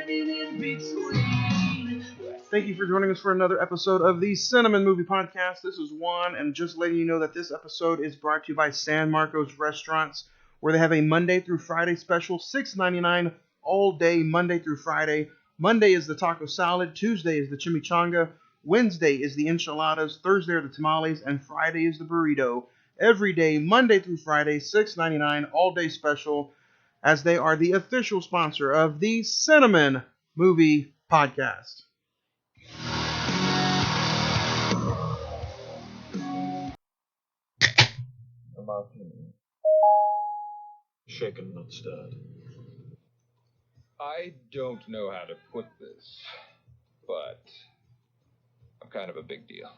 standing in between. Thank you for joining us for another episode of the Cine-Men Movie Podcast. This is Juan, and just letting you know that this episode is brought to you by San Marcos Restaurants, where they have a Monday through Friday special, $6.99 all day, Monday through Friday. Monday is the taco salad, Tuesday is the chimichanga, Wednesday is the enchiladas, Thursday are the tamales, and Friday is the burrito. Every day, Monday through Friday, $6.99 all day special, as they are the official sponsor of the Cine-Men Movie Podcast. Shaken, not stirred. I don't know how to put this, but I'm kind of a big deal.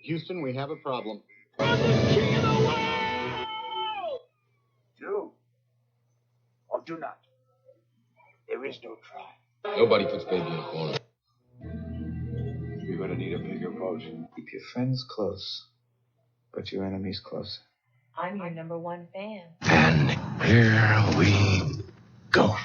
Houston, we have a problem. I'm the king of the world! Do or do not. There is no try. Nobody puts baby in a corner. You're gonna need a bigger boat. Keep your friends close, but your enemies closer. I'm your number one fan. And here we go.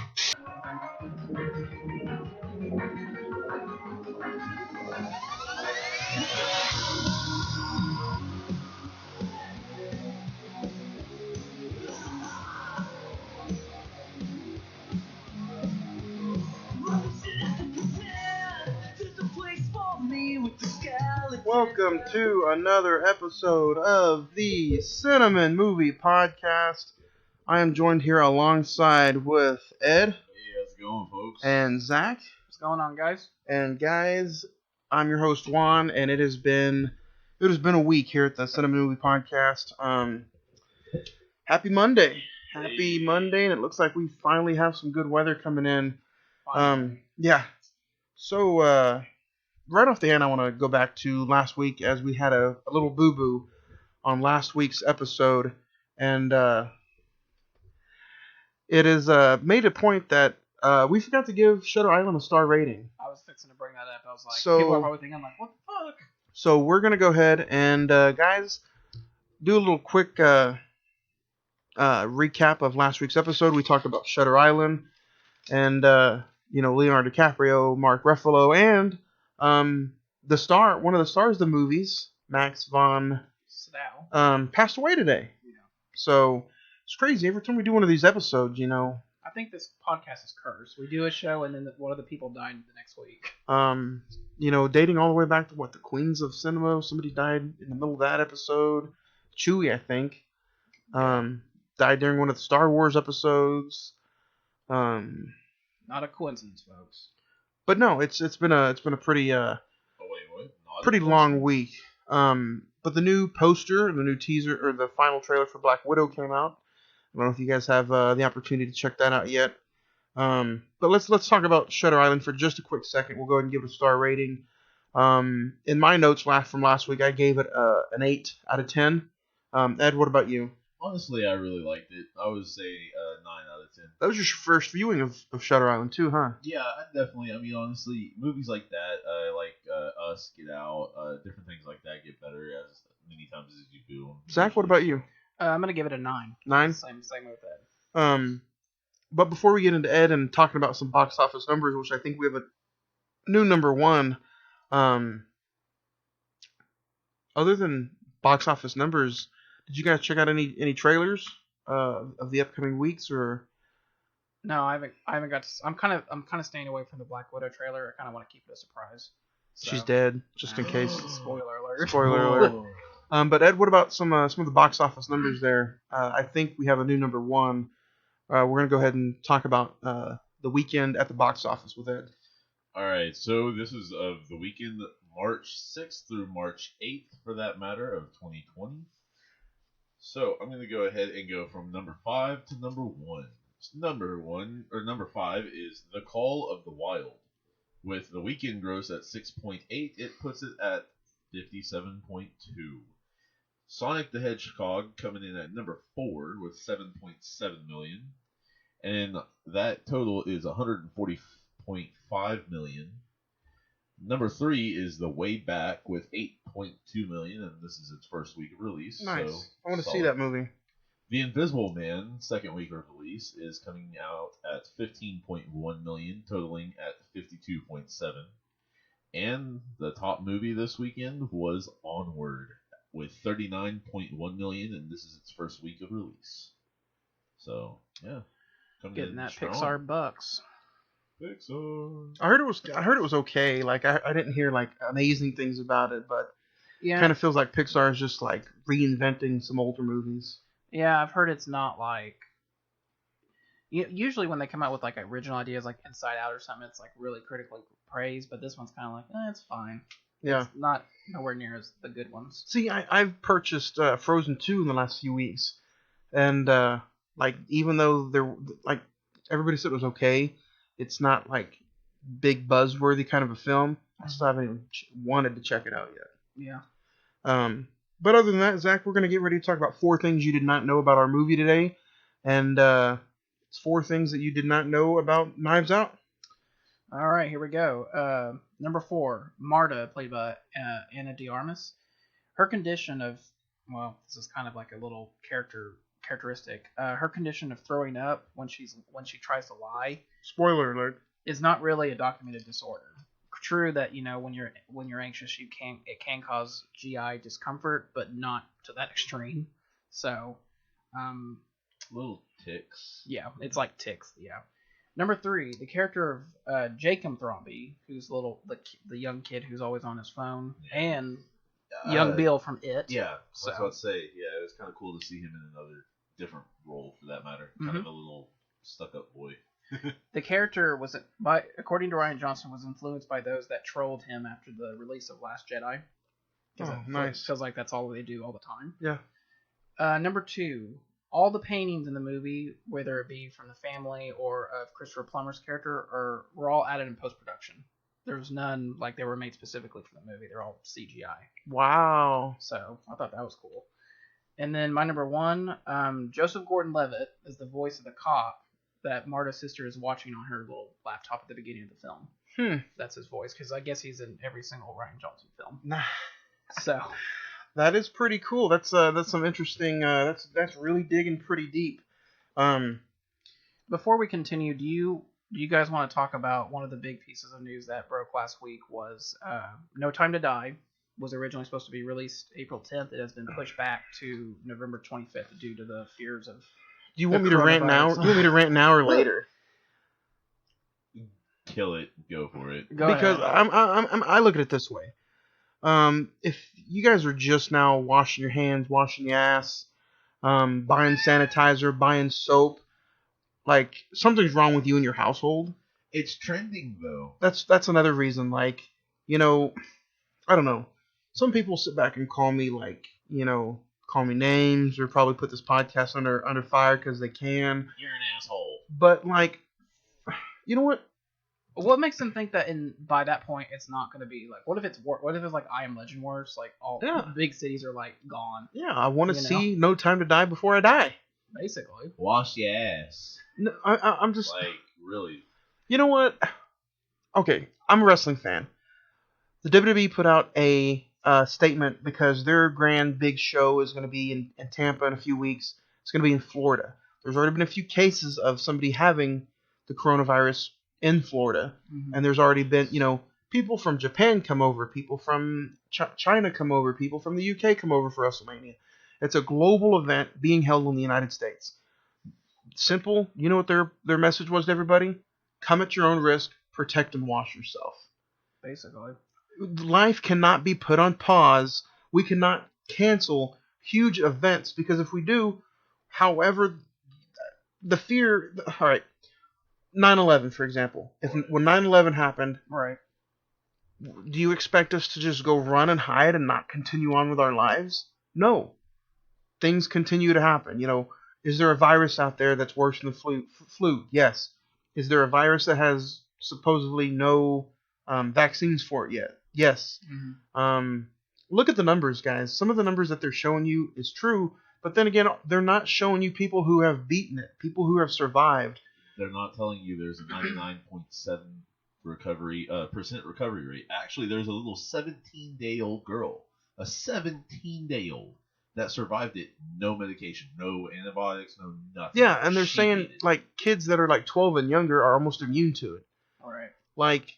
Welcome to another episode of the Cine-Men Movie Podcast. I am joined here alongside with Ed. Hey, how's it going, folks? And Zach. What's going on, guys? And guys, I'm your host Juan, and it has been a week here at the Cine-Men Movie Podcast. Happy Monday. Happy Monday, and it looks like we finally have some good weather coming in. Yeah. So, right off the hand, I want to go back to last week, as we had a little boo-boo on last week's episode, and it is made a point that we forgot to give Shutter Island a star rating. I was fixing to bring that up. I was like, So- people are probably thinking, like, what the fuck? So we're going to go ahead and, guys, do a little quick recap of last week's episode. We talked about Shutter Island and, Leonardo DiCaprio, Mark Ruffalo, and one of the stars of the movies, Max von Sydow. passed away today. Yeah. So it's crazy. Every time we do one of these episodes, I think this podcast is cursed. We do a show, and then one of the people died the next week. dating all the way back to the Queens of Cinema. Somebody died in the middle of that episode. Chewie, I think, died during one of the Star Wars episodes. Not a coincidence, folks. But no, it's been a pretty Oh, wait, what? Not pretty long week. But the new poster, the new teaser, or the final trailer for Black Widow came out. I don't know if you guys have the opportunity to check that out yet. But let's talk about Shutter Island for just a quick second. We'll go ahead and give it a star rating. In my notes from last week, I gave it an 8 out of 10. Ed, what about you? Honestly, I really liked it. I would say 9 out of 10. That was your first viewing of Shutter Island too, huh? Yeah, definitely. I mean, honestly, movies like that, like Us, Get Out, different things like that get better as many times as you do them. Zach, what about you? I'm gonna give it a 9. 9? Same with that. But before we get into Ed and talking about some box office numbers, which I think we have a new number one, other than box office numbers, did you guys check out any trailers of the upcoming weeks, or? No, I haven't got to. I'm kind of staying away from the Black Widow trailer. I kind of want to keep it a surprise. So, She's dead, just in case. Spoiler alert. Spoiler alert. But Ed, what about some of the box office numbers there? I think we have a new number one. We're gonna go ahead and talk about the weekend at the box office with Ed. All right, so this is of the weekend, March 6th through March 8th, for that matter, of 2020. So I'm going to go ahead and go from number 5 to number 1. Number 5 is The Call of the Wild. With the weekend gross at 6.8, it puts it at 57.2. Sonic the Hedgehog coming in at number 4 with 7.7 million. And that total is 140.5 million. Number 3 is The Way Back with 8.2 million, and this is its first week of release. Nice. So I want to see solid. that movie. The Invisible Man, second week of release, is coming out at 15.1 million, totaling at 52.7. And the top movie this weekend was Onward with 39.1 million, and this is its first week of release. So, yeah. Getting that Pixar bucks. Pixar. I heard it was okay. Like I didn't hear like amazing things about it, but Yeah. kind of feels like Pixar is just like reinventing some older movies. Yeah, I've heard it's not like. Usually when they come out with like original ideas like Inside Out or something, it's like really critically praised. But this one's kind of like, it's fine. Yeah. It's not nowhere near as the good ones. See, I've purchased Frozen 2 in the last few weeks, and like even though they're like everybody said it was okay, it's not like big buzzworthy kind of a film. I still haven't even wanted to check it out yet. Yeah. But other than that, Zach, we're gonna get ready to talk about 4 things you did not know about our movie today, and it's 4 things that you did not know about Knives Out. All right, here we go. Number 4, Marta, played by Ana de Armas. Her condition of, well, this is kind of like a little characteristic. Her condition of throwing up when she tries to lie. Spoiler alert. Is not really a documented disorder. True that when you're anxious, it can cause GI discomfort, but not to that extreme. So, Little ticks. yeah, it's like ticks. Yeah. Number 3, the character of Jacob Thrombey, who's the young kid who's always on his phone, and young Bill from It. Yeah, So. that's what I'd say. Yeah, it was kind of cool to see him in another different role for that matter. Kind of a little stuck-up boy. The character according to Rian Jonson, was influenced by those that trolled him after the release of Last Jedi. Oh, nice. Feels like that's all they do all the time. Yeah. Number 2, all the paintings in the movie, whether it be from the family or of Christopher Plummer's character, were all added in post-production. There's none like they were made specifically for the movie. They're all CGI. Wow. So I thought that was cool. And then my number 1, Joseph Gordon-Levitt is the voice of the cop that Marta's sister is watching on her little laptop at the beginning of the film. That's his voice, because I guess he's in every single Rian Johnson film. So that is pretty cool. That's some interesting. That's really digging pretty deep. Before we continue, do you guys want to talk about one of the big pieces of news that broke last week? Was No Time to Die was originally supposed to be released April 10th. It has been pushed back to November 25th due to the fears of. Do you want me to rant now? Do you want me to rant now or later? Kill it. Go for it. Because I look at it this way. If you guys are just now washing your hands, washing your ass, buying sanitizer, buying soap, like something's wrong with you and your household. It's trending though. That's another reason. Like, I don't know. Some people sit back and call me call me names, or probably put this podcast under fire because they can. You're an asshole. But like, you know what? What makes them think that by that point it's not going to be like? What if it's like I Am Legend worse? Like all big cities are like gone. Yeah, I want to see No Time to Die before I die. Basically. Wash your ass. No, I'm just like really. You know what? Okay, I'm a wrestling fan. The WWE put out a statement because their grand big show is going to be in Tampa in a few weeks. It's going to be in Florida. There's already been a few cases of somebody having the coronavirus in Florida, and there's already been, people from Japan come over, people from China come over, people from the UK come over for WrestleMania. It's a global event being held in the United States. Simple. You know what their message was to everybody? Come at your own risk, protect and wash yourself. Basically. Life cannot be put on pause. We cannot cancel huge events, because if we do, however, the fear... All right. 9/11, for example. When 9/11 happened, right? Do you expect us to just go run and hide and not continue on with our lives? No. Things continue to happen. Is there a virus out there that's worse than the flu? Yes. Is there a virus that has supposedly no vaccines for it yet? Yes. Look at the numbers, guys. Some of the numbers that they're showing you is true, but then again, they're not showing you people who have beaten it, people who have survived. They're not telling you there's a 99.7% recovery rate. Actually, there's a little 17-day-old girl, a 17-day-old that survived it. No medication, no antibiotics, no nothing. Yeah, and they're saying like kids that are like 12 and younger are almost immune to it. All right. Like,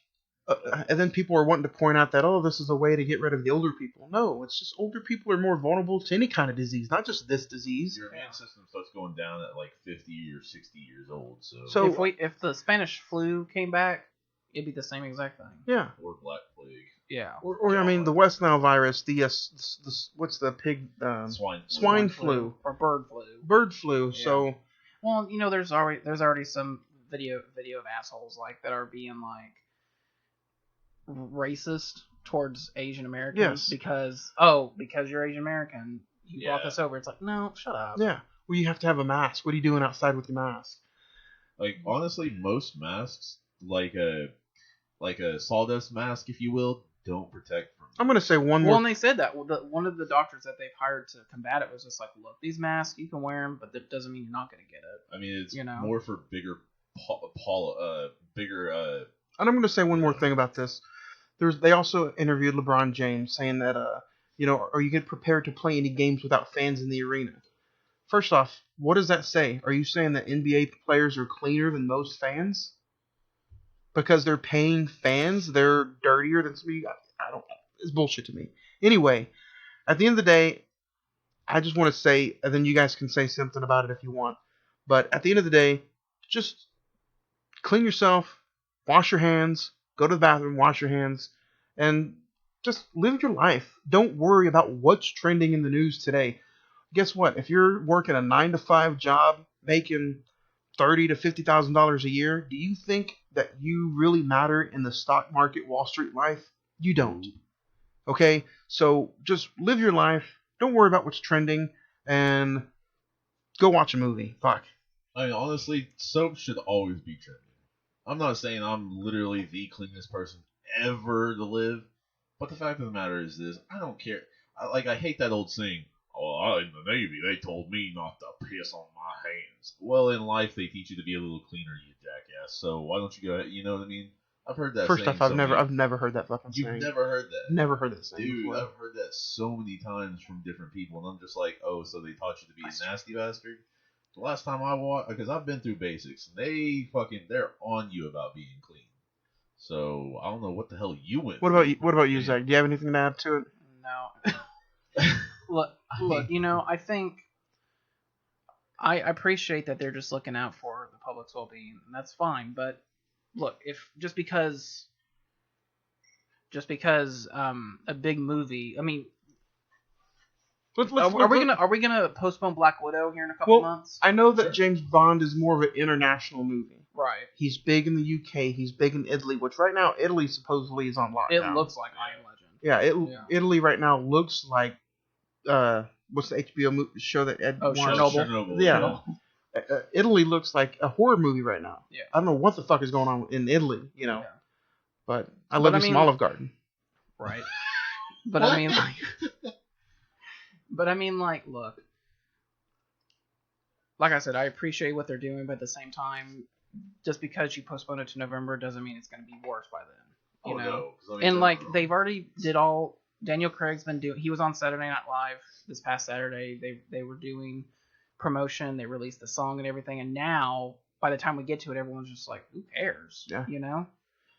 and then people are wanting to point out that, oh, this is a way to get rid of the older people. No, it's just older people are more vulnerable to any kind of disease, not just this disease. Your immune system starts going down at like 50 or 60 years old. So if the Spanish flu came back, it'd be the same exact thing. Yeah. Or Black Plague. Yeah. Or I mean, the West Nile virus, the what's the pig? Swine flu. Or bird flu. Bird flu. Yeah. So. Well, you know, there's already some video of assholes like that are being like racist towards Asian Americans because you're Asian American, you brought this over. It's like, no, shut up. Yeah. Well, you have to have a mask. What are you doing outside with your mask? Like, honestly, most masks, like a sawdust mask, if you will, don't protect from. I'm gonna say one more. Well, and they said that one of the doctors that they've hired to combat it was just like, look, these masks you can wear them, but that doesn't mean you're not gonna get it. I mean, it's more for bigger. And I'm gonna say one more thing about this. They also interviewed LeBron James saying that are you get prepared to play any games without fans in the arena? First off, what does that say? Are you saying that NBA players are cleaner than most fans? Because they're paying fans, they're dirtier than somebody. I don't. It's bullshit to me. Anyway, at the end of the day, I just want to say, and then you guys can say something about it if you want. But at the end of the day, just clean yourself, wash your hands, go to the bathroom, wash your hands, and just live your life. Don't worry about what's trending in the news today. Guess what? If you're working a 9-to-5 job, making $30,000 to $50,000 a year, do you think that you really matter in the stock market, Wall Street life? You don't. Okay? So just live your life. Don't worry about what's trending, and go watch a movie. Fuck. I mean, honestly, soap should always be trending. I'm not saying I'm literally the cleanest person ever to live, but the fact of the matter is this: I don't care. I hate that old saying. Oh, in the Navy, they told me not to piss on my hands. Well, in life, they teach you to be a little cleaner, you jackass. So why don't you go ahead? You know what I mean? I've heard that. First off, I've never heard that fucking saying. You've never heard that? Never heard that saying. Dude, before. I've heard that so many times from different people, and I'm just like, oh, so they taught you to be a nasty bastard? The last time I watched, because I've been through basics, they're on you about being clean. So I don't know what the hell you went. What about you, Zach? Do you have anything to add to it? No. Look, you know, I think I appreciate that they're just looking out for the public's well-being, and that's fine. But look, if just because a big movie, I mean, are we gonna postpone Black Widow here in a couple months? I know that James Bond is more of an international movie. Right. He's big in the UK. He's big in Italy, which right now Italy supposedly is on lockdown. It looks like I Am Legend. Yeah, Italy right now looks like what's the HBO show that Ed watched? Chernobyl. Yeah. Italy looks like a horror movie right now. Yeah. I don't know what the fuck is going on in Italy, you know. Yeah. But I love some Olive Garden. Right. But I mean, look. Like I said, I appreciate what they're doing, but at the same time, just because you postpone it to November doesn't mean it's going to be worse by then. You know? No, and they've already did all. Daniel Craig's been doing. He was on Saturday Night Live this past Saturday. They were doing promotion. They released the song and everything. And now, by the time we get to it, everyone's just like, "Who cares?" Yeah. You know.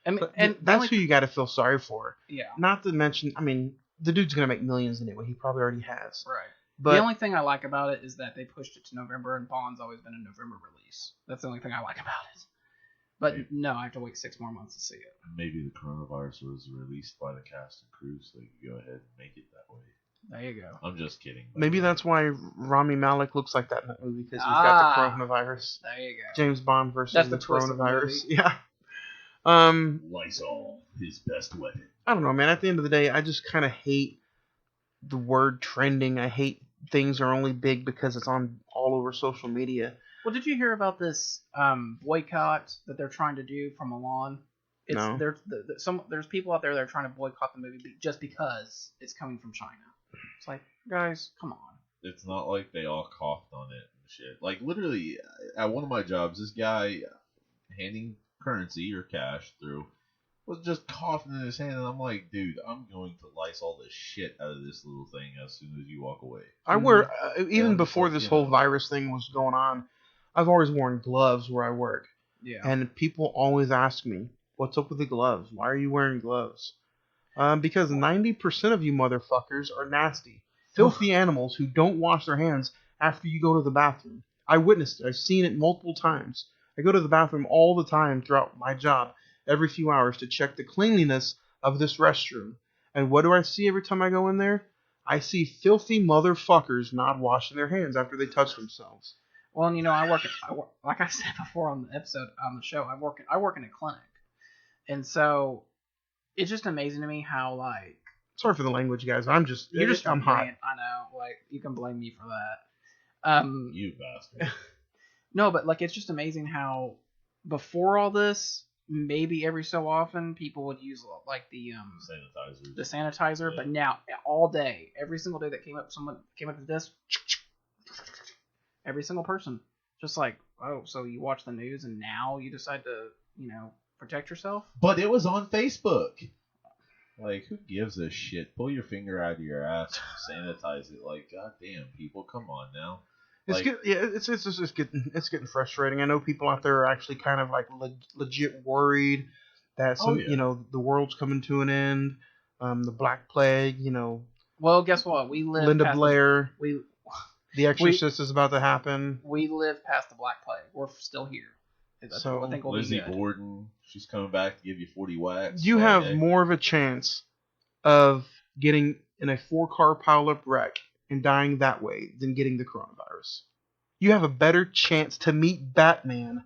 And that's who you got to feel sorry for. Yeah. Not to mention, I mean, the dude's gonna make millions anyway. He probably already has. Right. But the only thing I like about it is that they pushed it to November, and Bond's always been a November release. That's the only thing I like about it. But no, I have to wait 6 more months to see it. Maybe the coronavirus was released by the cast and crew, so they could go ahead and make it that way. There you go. I'm just kidding. Maybe that's why Rami Malek looks like that in that movie, because he's got the coronavirus. There you go. James Bond versus the coronavirus. Yeah. Lysol, his best weapon. I don't know, man. At the end of the day, I just kind of hate the word trending. I hate things are only big because it's on all over social media. Well, did you hear about this boycott that they're trying to do from Milan? No. There's people out there that are trying to boycott the movie just because it's coming from China. It's like, guys, come on. It's not like they all coughed on it and shit. Like, literally, at one of my jobs, this guy handing currency or cash through was just coughing in his hand, and I'm like, dude, I'm going to Lysol the shit out of this little thing as soon as you walk away. I wear, even before this whole virus thing was going on, I've always worn gloves where I work. Yeah. And people always ask me, What's up with the gloves? Why are you wearing gloves? Because 90% of you motherfuckers are nasty, filthy animals who don't wash their hands after you go to the bathroom. I witnessed it. I've seen it multiple times. I go to the bathroom all the time throughout my job, every few hours, to check the cleanliness of this restroom. And what do I see every time I go in there? I see filthy motherfuckers not washing their hands after they touch themselves. Well, and I work like I said before on the episode on the show. I work in a clinic, and so it's just amazing to me how like Sorry for the language, guys. I'm hot. I know, like you can blame me for that. You bastard. No, but like it's just amazing how before all this, maybe every so often people would use like the sanitizer, Yeah. but now all day, every single day that someone came up to this, every single person, just like, oh, so you watch the news and now you decide to protect yourself. But it was on Facebook. Like, who gives a shit? Pull your finger out of your ass and sanitize it. Like, goddamn, people, come on now. It's getting frustrating. I know people out there are actually kind of like legit worried that the world's coming to an end. The Black Plague, Well, guess what? We live. Linda past Blair. The Exorcist is about to happen. We live past the Black Plague. We're still here. So I think we'll Lizzie be good. Borden, she's coming back to give you 40 whacks. You have more of a chance of getting in a 4-car pileup wreck and dying that way than getting the coronavirus. You have a better chance to meet Batman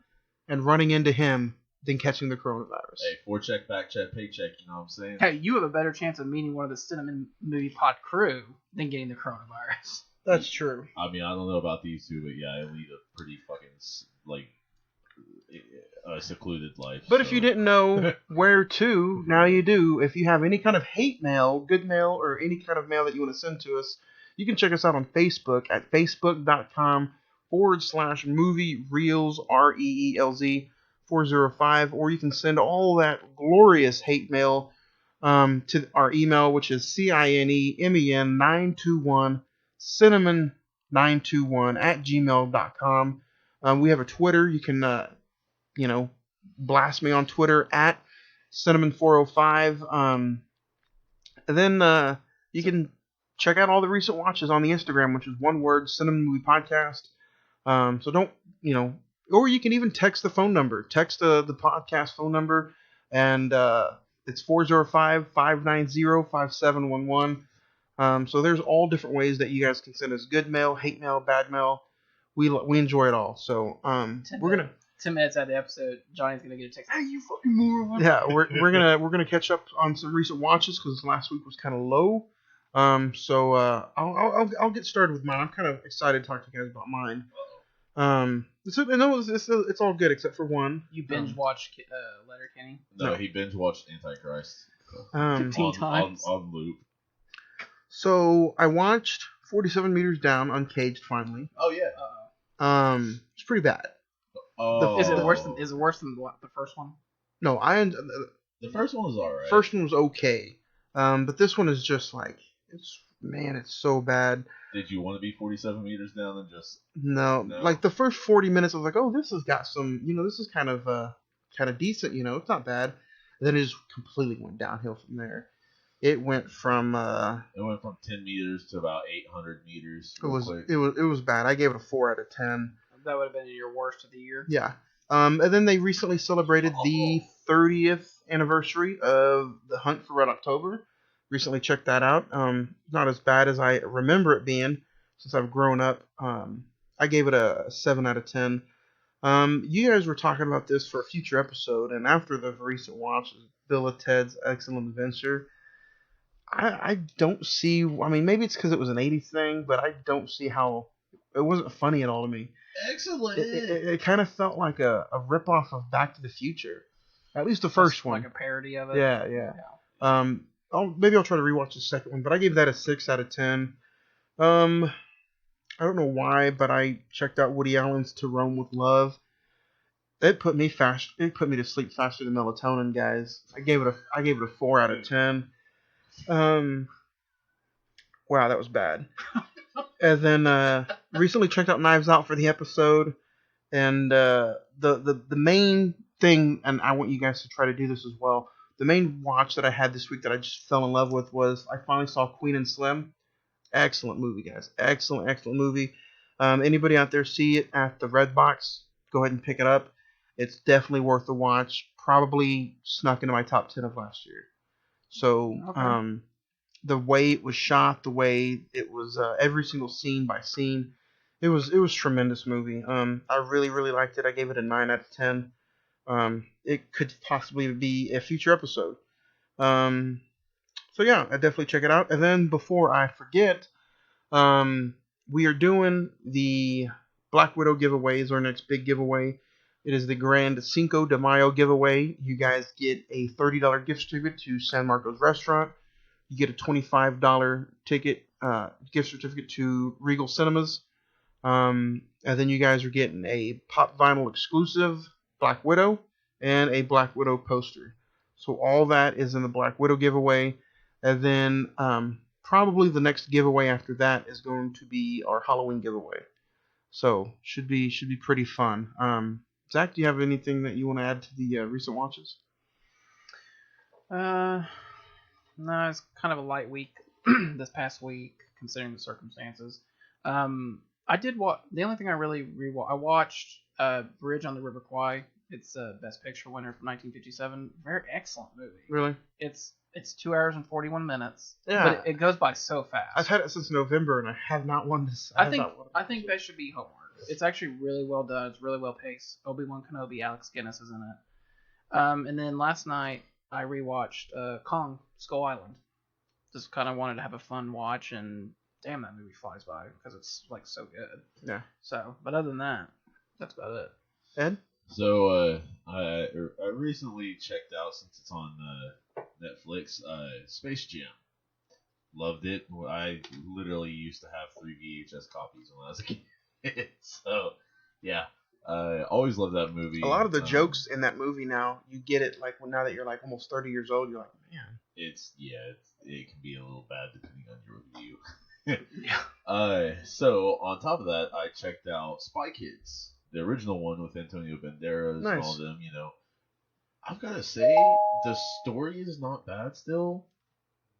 and running into him than catching the coronavirus. Hey, 4-check, back check, paycheck, you know what I'm saying? Hey, you have a better chance of meeting one of the Cine-Men movie pod crew than getting the coronavirus. That's true. I mean, I don't know about these two, but yeah, I lead a pretty fucking, secluded life. But if you didn't know where to, now you do. If you have any kind of hate mail, good mail, or any kind of mail that you want to send to us, you can check us out on Facebook at facebook.com/movie reels, REELZ 405, or you can send all that glorious hate mail to our email, which is CINEMEN921 cinnamon921 at gmail.com. We have a Twitter. You can blast me on Twitter at cinnamon405. And then you can check out all the recent watches on the Instagram, which is one word, Cinnamon Movie Podcast. So don't, or you can even text the phone number. Text the podcast phone number, and it's 405-590-5711. So there's all different ways that you guys can send us good mail, hate mail, bad mail. We enjoy it all. So we're gonna 10 minutes out of the episode, Johnny's gonna get a text. Hey, you fucking moron! Yeah, we're gonna catch up on some recent watches because last week was kind of low. So I'll get started with mine. I'm kind of excited to talk to you guys about mine. It's all good except for one. You binge watched Letterkenny? No, he binge watched Antichrist. 15 times on loop. So I watched 47 Meters Down Uncaged finally. Oh yeah. It's pretty bad. Oh. Is it worse than the first one? No, the first one was alright. First one was okay. But this one is just like it's so bad. Did you want to be 47 meters down and just No. Like the first 40 minutes I was like, oh, this has got some, this is kind of decent, it's not bad. And then it just completely went downhill from there. It went from 10 meters to about 800 meters. It was bad. I gave it a 4 out of 10. That would have been your worst of the year. Yeah. And then they recently celebrated the 30th anniversary of The Hunt for Red October. Recently checked that out. Not as bad as I remember it being since I've grown up. I gave it a 7 out of 10. You guys were talking about this for a future episode, and after the recent watch, Bill and Ted's Excellent Adventure, I don't see. I mean, maybe it's because it was an 80s thing, but I don't see how it wasn't funny at all to me. Excellent. It kind of felt like a ripoff of Back to the Future, at least the first one. Like a parody of it. Yeah. Maybe I'll try to rewatch the second one, but I gave that a 6 out of 10. I don't know why, but I checked out Woody Allen's To Rome with Love. It put me to sleep faster than melatonin, guys. I gave it a 4 out of 10. Wow, that was bad. And then recently checked out Knives Out for the episode, and the main thing, and I want you guys to try to do this as well. The main watch that I had this week that I just fell in love with was I finally saw Queen and Slim. Excellent movie, guys. Excellent movie. Anybody out there see it at the Redbox, go ahead and pick it up. It's definitely worth a watch. Probably snuck into my top 10 of last year. So, Okay. the way it was shot, the way it was, every single scene by scene, it was tremendous movie. I really liked it. I gave it a 9 out of 10. It could possibly be a future episode. So yeah, I definitely check it out. And then before I forget, we are doing the Black Widow giveaway is our next big giveaway. It is the Grand Cinco de Mayo giveaway. You guys get a $30 gift certificate to San Marcos Restaurant. You get a $25 gift certificate to Regal Cinemas. And then you guys are getting a Pop Vinyl exclusive Black Widow and a Black Widow poster. So all that is in the Black Widow giveaway. And then probably the next giveaway after that is going to be our Halloween giveaway. So should be pretty fun. Zach, do you have anything that you want to add to the recent watches? No, it's kind of a light week this past week, considering the circumstances. I did watch. The only thing I really I watched Bridge on the River Kwai. It's a Best Picture winner from 1957. Very excellent movie. Really? It's 2 hours and 41 minutes. Yeah. But it goes by so fast. I've had it since November, and I have not won this. I think that should be homework. It's actually really well done. It's really well paced. Obi-Wan Kenobi, Alex Guinness is in it. And then last night I rewatched Kong Skull Island. Just kind of wanted to have a fun watch, and damn, that movie flies by because it's like so good. Yeah. So, but other than that, that's about it. Ed? So I recently checked out, since it's on Netflix, Space Jam. Loved it. I literally used to have 3 VHS copies when I was a kid. So yeah, always loved that movie. A lot of the jokes in that movie now, you get it like now that you're like almost 30 years old. You're like, man. It can be a little bad depending on your review. So on top of that, I checked out Spy Kids, the original one with Antonio Banderas and all them. You know, I've gotta say the story is not bad still,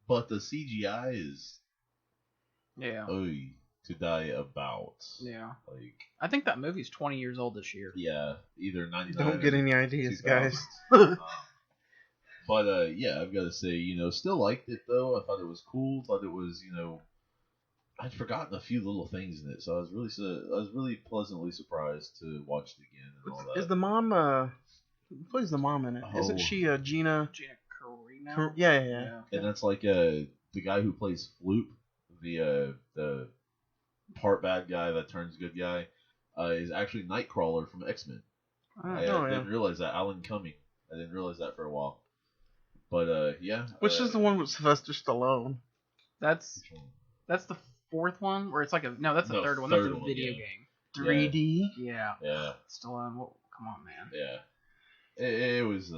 but the CGI is to die about. Yeah. Like, I think that movie's 20 years old this year. Yeah, either 99. Don't get any ideas, guys. But yeah, I've got to say, still liked it though. I thought it was cool. Thought it was, I'd forgotten a few little things in it, so I was really pleasantly surprised to watch it again and all that. Is the mom who plays the mom in it? Oh. Isn't she Gina Carano? Yeah. And that's like the guy who plays Floop, the part bad guy that turns good guy, is actually Nightcrawler from X-Men. I didn't realize that. Alan Cumming. I didn't realize that for a while. But yeah. Which is the one with Sylvester Stallone? That's the fourth one, where it's like that's the third one. That's a video game. 3D. Yeah. Yeah. Stallone. Well, come on, man. Yeah. It was.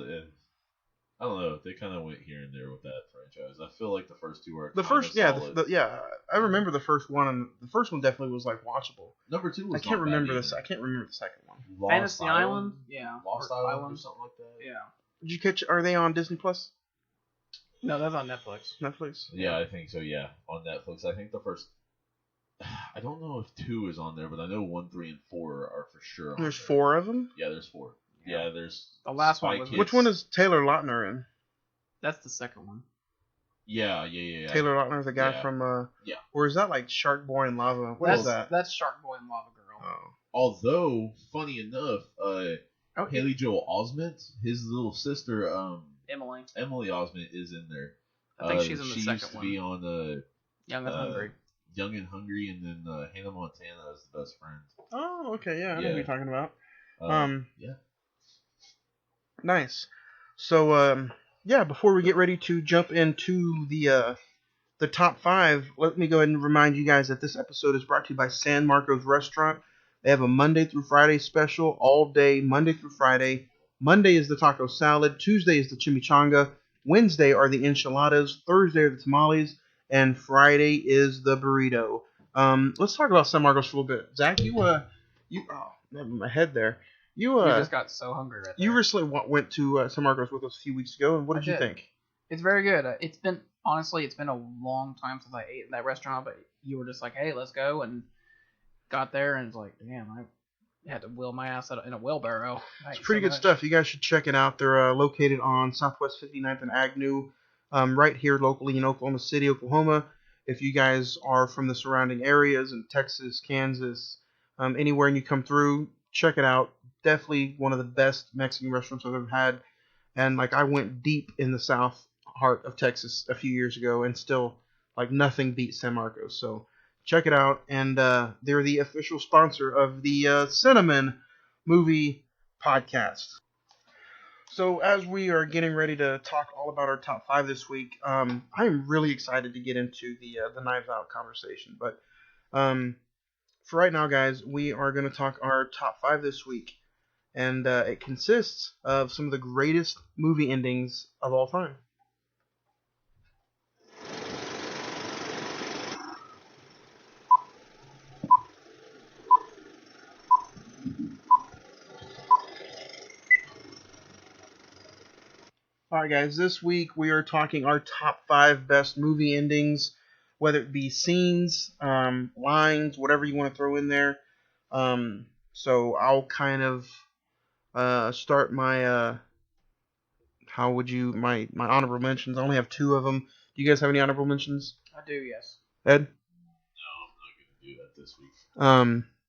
I don't know. They kind of went here and there with that franchise. I feel like the first two were the first. Yeah, I remember the first one, and the first one definitely was like watchable. Number 2 was. I can't remember this. I can't remember the second one. Fantasy Island. Yeah. Lost Island or something like that. Yeah. Did you catch? Are they on Disney Plus? No, that's on Netflix. Netflix. Yeah, I think so. Yeah, on Netflix. I think the first. I don't know if 2 is on there, but I know 1, 3, and 4 are for sure. There's 4 of them. Yeah, there's 4. Yeah, there's the last one. Which one is Taylor Lautner in? That's the second one. Yeah. Taylor Lautner, the guy from or is that like Shark Boy and Lava? What is that? That's Shark Boy and Lava Girl. Oh. Although, funny enough, Haley Joel Osment, his little sister, Emily Osment is in there. I think she's in the second one. She used to be on Young and Hungry. Young and Hungry, and then Hannah Montana is the best friend. Oh, okay, yeah, I know what you're talking about. Yeah. Nice. So, before we get ready to jump into the top 5, let me go ahead and remind you guys that this episode is brought to you by San Marcos Restaurant. They have a Monday through Friday special all day, Monday through Friday. Monday is the taco salad. Tuesday is the chimichanga. Wednesday are the enchiladas. Thursday are the tamales. And Friday is the burrito. Let's talk about San Marcos for a little bit. Zach, you my head there. You just got so hungry right there. You recently went to San Marcos with us a few weeks ago, and what did you think? It's very good. It's been a long time since I ate in that restaurant, but you were just like, hey, let's go, and got there, and it's like, damn, I had to wheel my ass out in a wheelbarrow. It's pretty good stuff. You guys should check it out. They're located on Southwest 59th and Agnew, right here locally in Oklahoma City, Oklahoma. If you guys are from the surrounding areas in Texas, Kansas, anywhere and you come through, check it out. Definitely one of the best Mexican restaurants I've ever had. And like I went deep in the south heart of Texas a few years ago, and still like nothing beats San Marcos. So check it out. And they're the official sponsor of the Cine-Men movie podcast. So as we are getting ready to talk all about our top 5 this week, I'm really excited to get into the Knives Out conversation. But for right now, guys, we are going to talk our top 5 this week. And it consists of some of the greatest movie endings of all time. Alright guys, this week we are talking our top 5 best movie endings, whether it be scenes, lines, whatever you want to throw in there. So I'll kind of start my my honorable mentions. I only have 2 of them. Do you guys have any honorable mentions? I do, yes. Ed? No, I'm not going to do that this week.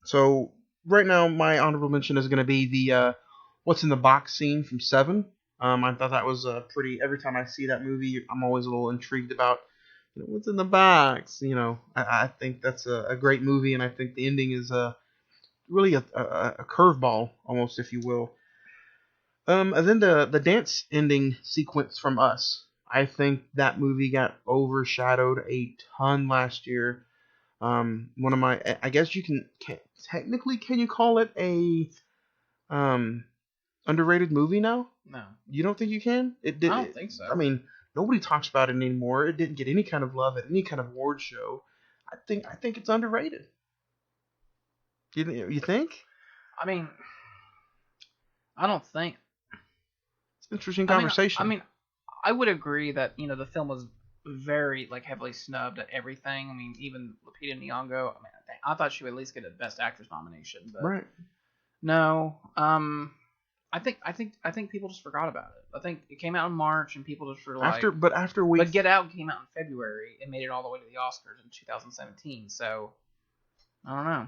So right now my honorable mention is going to be the what's in the box scene from 7. I thought that was pretty. Every time I see that movie, I'm always a little intrigued about what's in the box. I think that's a great movie, and I think the ending is really a curveball, almost, if you will. And then the dance ending sequence from Us. I think that movie got overshadowed a ton last year. One of my, I guess you can you call it a underrated movie now? No. You don't think you can? It did. I don't think so. I mean, nobody talks about it anymore. It didn't get any kind of love at any kind of award show. I think it's underrated. You think? I mean, I don't think. It's an interesting conversation. I mean, I would agree that the film was very heavily snubbed at everything. I mean, even Lupita Nyong'o. I thought she would at least get a Best Actress nomination. But right. No. I think people just forgot about it. I think it came out in March and people just were like. But Get Out came out in February and made it all the way to the Oscars in 2017. So I don't know.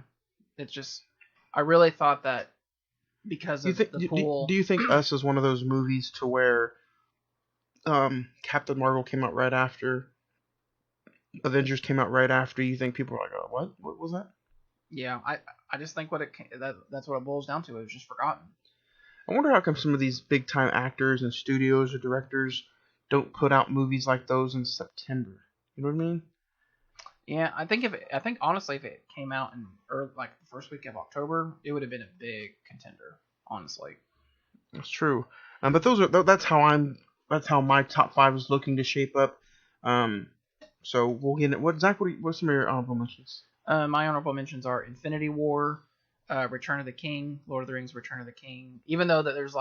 It's just I really thought that because of the pool. Do you think Us is one of those movies to where Captain Marvel came out right after, Avengers came out right after? You think people are like, oh, what was that? Yeah, I just think that's what it boils down to. It was just forgotten. I wonder how come some of these big time actors and studios or directors don't put out movies like those in September. You know what I mean? Yeah, I think honestly, if it came out in the first week of October, it would have been a big contender. Honestly, that's true. But that's how my top 5 is looking to shape up. So we'll get it. What's some of your honorable mentions? My honorable mentions are Infinity War, Return of the King, Lord of the Rings, Return of the King. Even though that there's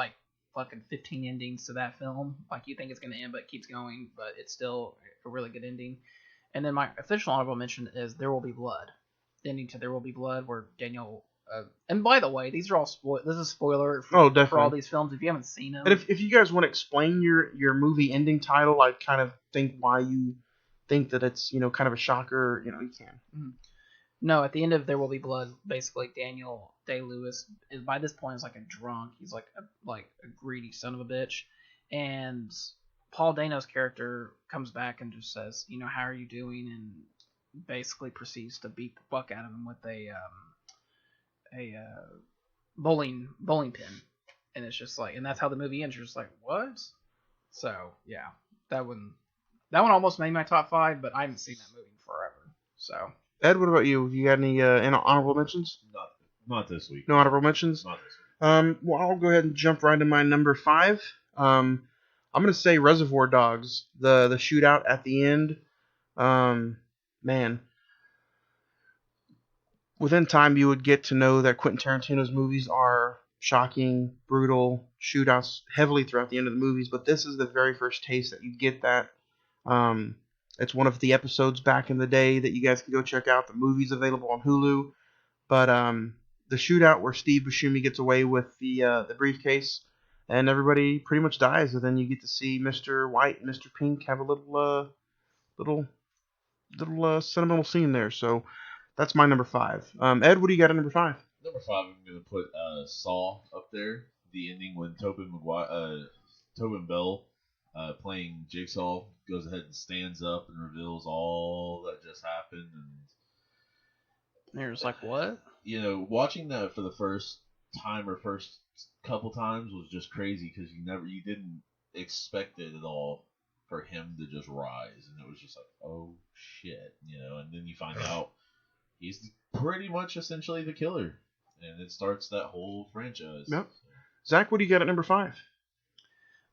fucking 15 endings to that film, you think it's gonna end, but it keeps going. But it's still a really good ending. And then my official honorable mention is There Will Be Blood. The ending to There Will Be Blood, where Daniel. And by the way, these are all this is a spoiler for all these films if you haven't seen them. And if you guys want to explain your movie ending title, kind of think why you think that it's kind of a shocker, you can. Mm-hmm. No, at the end of There Will Be Blood, basically Daniel Day-Lewis by this point is a drunk. He's a greedy son of a bitch, and Paul Dano's character comes back and just says, how are you doing, and basically proceeds to beat the fuck out of him with a bowling pin, and it's just and that's how the movie ends. You're just what? So yeah, that one almost made my top 5, but I haven't seen that movie in forever. So Ed, what about you? You got any honorable mentions? Not this week. No honorable mentions? Not this week. Well, I'll go ahead and jump right to my number 5. I'm gonna say Reservoir Dogs. The shootout at the end. Man. Within time, you would get to know that Quentin Tarantino's movies are shocking, brutal shootouts heavily throughout the end of the movies, but this is the very first taste that you get that. It's one of the episodes back in the day that you guys can go check out. The movie's available on Hulu, but the shootout where Steve Buscemi gets away with the briefcase and everybody pretty much dies, and then you get to see Mr. White and Mr. Pink have a little sentimental scene there. So that's my number 5. Ed, what do you got at number 5? Number 5, I'm going to put Saw up there. The ending when Tobin Bell, playing Jigsaw, goes ahead and stands up and reveals all that just happened. And You're just like, what? you know, watching that for the first time or first couple times was just crazy because you didn't expect it at all for him to just rise, and it was just like, oh shit, you know. And then you find out he's pretty much essentially the killer, and it starts that whole franchise. Yep. Zach, what do you got at number 5?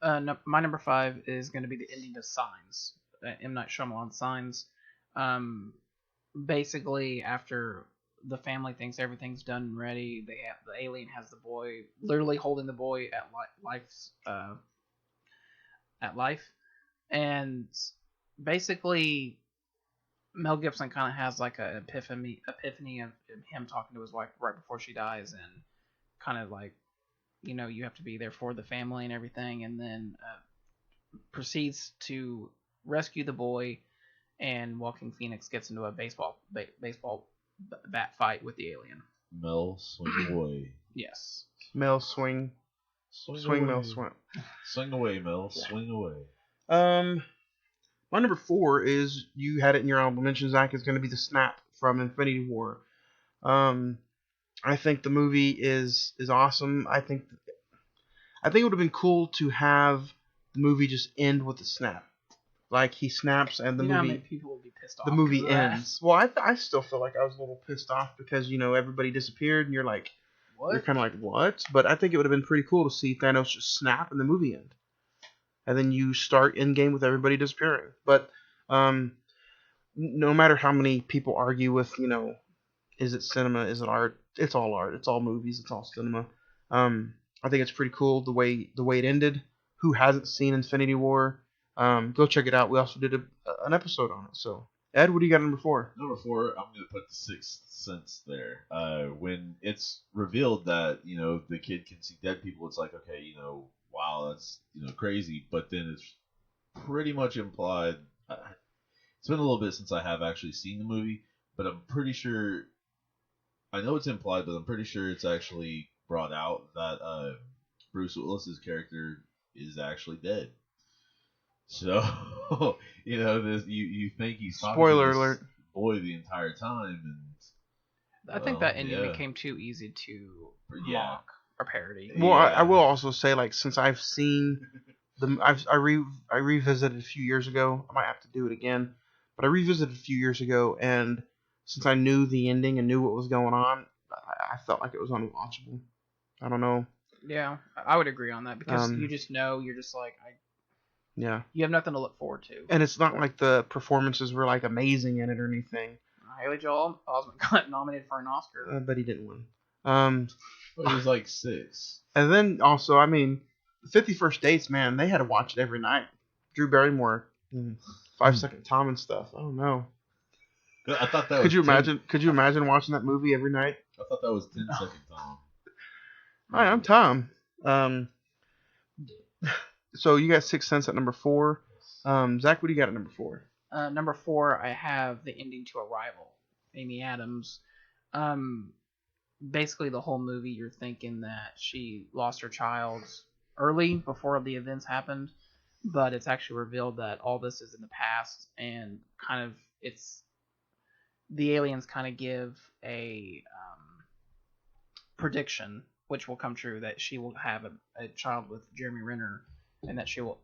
No, my number 5 is going to be the ending to Signs. M. Night Shyamalan Signs. Basically, after the family thinks everything's done and ready, the alien has the boy, literally holding the boy at life, and basically Mel Gibson kind of has like an epiphany of him talking to his wife right before she dies, and kind of like, you know, you have to be there for the family and everything, and then proceeds to rescue the boy, and Joaquin Phoenix gets into a baseball bat fight with the alien. Mel, swing away. Yes. Mel, swing. Swing, Mel, swing. Swing away, Mel. Swing away. My number 4 is, you had it in your honorable mention, Zach, is going to be The Snap from Infinity War. I think the movie is awesome. I think it would have been cool to have the movie just end with the snap. Like, he snaps and the You know how movie... many people will be pissed off The movie because of that? ends. Well, I still feel like I was a little pissed off because, you know, everybody disappeared and you're like... What? You're kind of like, what? But I think it would have been pretty cool to see Thanos just snap and the movie end. And then you start Endgame with everybody disappearing. But no matter how many people argue with, you know, is it cinema, is it art? It's all art. It's all movies. It's all cinema. I think it's pretty cool the way it ended. Who hasn't seen Infinity War? Go check it out. We also did an episode on it. So, Ed, what do you got at number 4? Number 4, I'm going to put The Sixth Sense there. When it's revealed that, you know, the kid can see dead people, it's like, okay, you know, wow, that's, you know, crazy. But then it's pretty much implied. It's been a little bit since I have actually seen the movie, but I'm pretty sure, I know it's implied, but I'm pretty sure it's actually brought out that Bruce Willis's character is actually dead. So, you know, you think he's talking Spoiler to this alert. boy the entire time, and I think that ending yeah. became too easy to Yeah. mock or parody. Well, Yeah. I will also say, like, since I've seen I revisited a few years ago. I might have to do it again, but I revisited a few years ago, and since I knew the ending and knew what was going on, I felt like it was unwatchable. I don't know. Yeah, I would agree on that because Um, you just know, you're just like, Yeah, you have nothing to look forward to. and it's not like the performances were like amazing in it or anything. Haley Joel Osment got nominated for an Oscar. But he didn't win. it was like 6. And then also, I mean, 50 First Dates, man, they had to watch it every night. Drew Barrymore, 5 Second Tom and stuff. Oh no. I thought that was Could you imagine watching that movie every night? I thought that was 10 Second Tom. Hi, I'm Tom. So you got Sixth Sense at number 4. Zach, what do you got at number 4? Number 4, I have the ending to Arrival. Amy Adams. Basically, the whole movie, you're thinking that she lost her child early, before the events happened, but it's actually revealed that all this is in the past, and kind of the aliens kind of give a prediction, which will come true, that she will have a child with Jeremy Renner, and that she will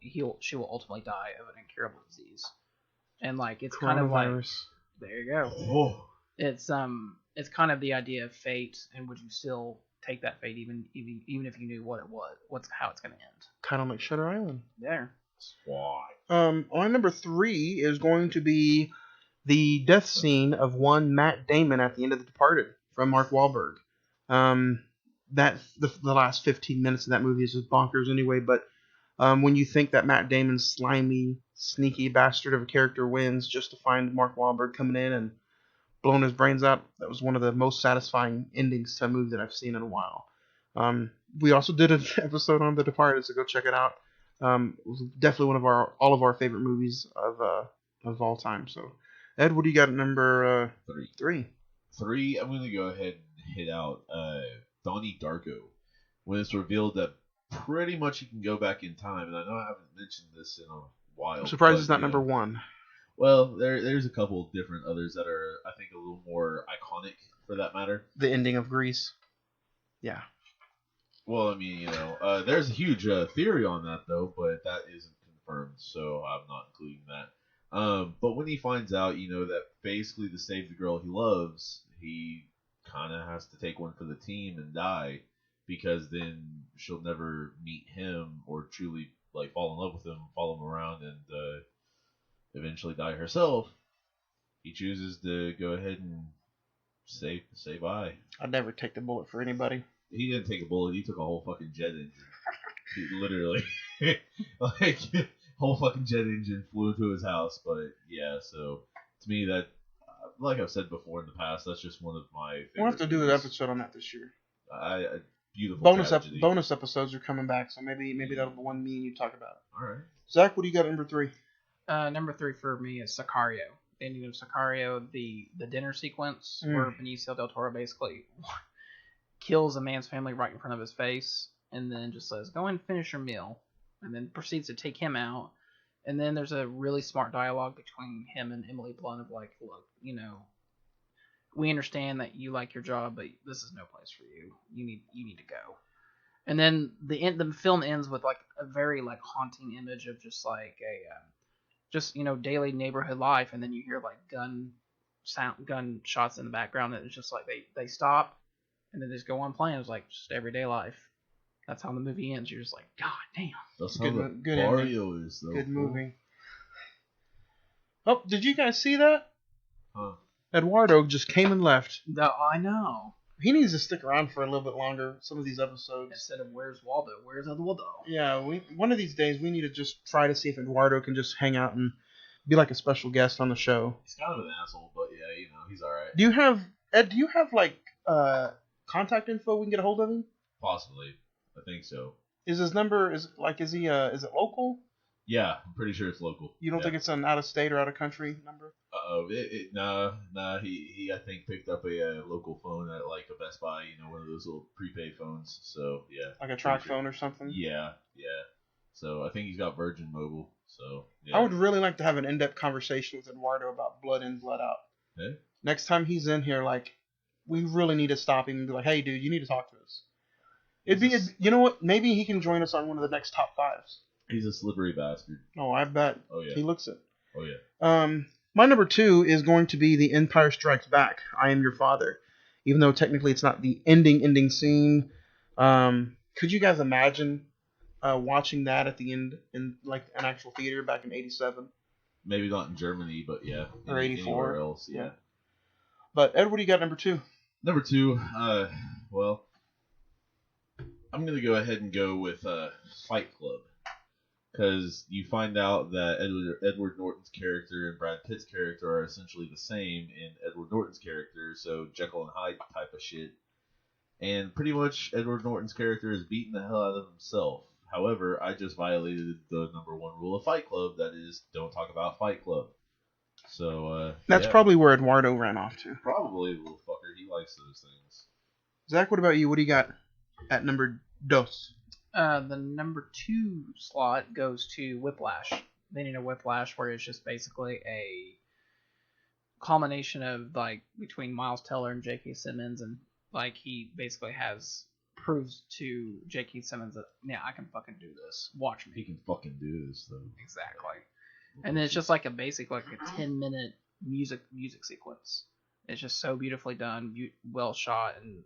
ultimately die of an incurable disease. And like, it's kind of like, there you go. Oh. It's kind of the idea of fate, and would you still take that fate even if you knew what it was, how it's going to end? Kind of like Shutter Island. There. Why? On number 3 is going to be the death scene of one Matt Damon at the end of The Departed from Mark Wahlberg. the last 15 minutes of that movie is just bonkers anyway. But when you think that Matt Damon's slimy, sneaky bastard of a character wins just to find Mark Wahlberg coming in and blowing his brains out, that was one of the most satisfying endings to a movie that I've seen in a while. We also did an episode on The Departed, so go check it out. It was definitely one of all of our favorite movies of all time. So, Ed, what do you got at number 3? 3, I'm going to go ahead and hit out Donnie Darko. When it's revealed that pretty much you can go back in time, and I know I haven't mentioned this in a while. I'm surprised it's not number 1. Well, there's a couple of different others that are, I think, a little more iconic for that matter. The ending of Grease. Yeah. Well, I mean, there's a huge theory on that, though, but that isn't confirmed, so I'm not including that. But when he finds out, that basically to save the girl he loves, he kind of has to take one for the team and die, because then she'll never meet him or truly fall in love with him, follow him around, and eventually die herself. He chooses to go ahead and say bye. I'd never take the bullet for anybody. He didn't take a bullet. He took a whole fucking jet engine. He literally, whole fucking jet engine flew into his house. But yeah, so to me that, like I've said before in the past, that's just one of my favorite We'll have to do an movies. episode on that this year. Beautiful tragedy. Bonus episodes are coming back, so maybe that'll be one me and you talk about. All right. Zach, what do you got at number 3? Number 3 for me is Sicario. The ending of Sicario, the dinner sequence where Benicio del Toro basically kills a man's family right in front of his face, and then just says, "Go and finish your meal," and then proceeds to take him out. And then there's a really smart dialogue between him and Emily Blunt of look, we understand that you like your job, but this is no place for you. You need to go. And then the film ends with a very haunting image of just daily neighborhood life, and then you hear gun shots in the background, and it's just they stop, and then they just go on playing. It's just everyday life. That's how the movie ends. You're just God damn. That's how good Mario is, though. Good movie. Oh, did you guys see that? Huh. Eduardo just came and left. No, I know. He needs to stick around for a little bit longer. Some of these episodes. Instead of where's Waldo? Where's Eduardo? Yeah, one of these days we need to just try to see if Eduardo can just hang out and be like a special guest on the show. He's kind of an asshole, but yeah, he's all right. Do you have contact info we can get a hold of him? Possibly, I think so. Is his number is it local? Yeah, I'm pretty sure it's local. You don't think it's an out of state or out of country number? Nah. He I think picked up a local phone at a Best Buy, one of those little prepaid phones. So yeah. Like a track phone or something? Yeah. So I think he's got Virgin Mobile. So yeah. I would really like to have an in-depth conversation with Eduardo about Blood In, Blood Out. Hey? Next time he's in here, we really need to stop him and be like, "Hey, dude, you need to talk to us." You know what? Maybe he can join us on one of the next top 5s. He's a slippery bastard. Oh, I bet. Oh yeah. He looks it. Oh yeah. My number 2 is going to be The Empire Strikes Back. I Am Your Father. Even though technically it's not the ending scene. Could you guys imagine watching that at the end in an actual theater back in '87? Maybe not in Germany, but yeah. Or '84. Anywhere else, yeah. But Ed, what do you got number 2? Number 2, well, I'm gonna go ahead and go with Fight Club. Because you find out that Edward Norton's character and Brad Pitt's character are essentially the same in Edward Norton's character, so Jekyll and Hyde type of shit. And pretty much Edward Norton's character is beating the hell out of himself. However, I just violated the number 1 rule of Fight Club, that is, don't talk about Fight Club. So, that's probably where Eduardo ran off to. Probably, little fucker. He likes those things. Zach, what about you? What do you got at number 2? The number 2 slot goes to Whiplash. They need a Whiplash where it's just basically a culmination of between Miles Teller and J.K. Simmons, and he basically proves to J.K. Simmons that I can fucking do this. Watch me. He can fucking do this though. Exactly. And then it's just a 10-minute music sequence. It's just so beautifully done, well shot, and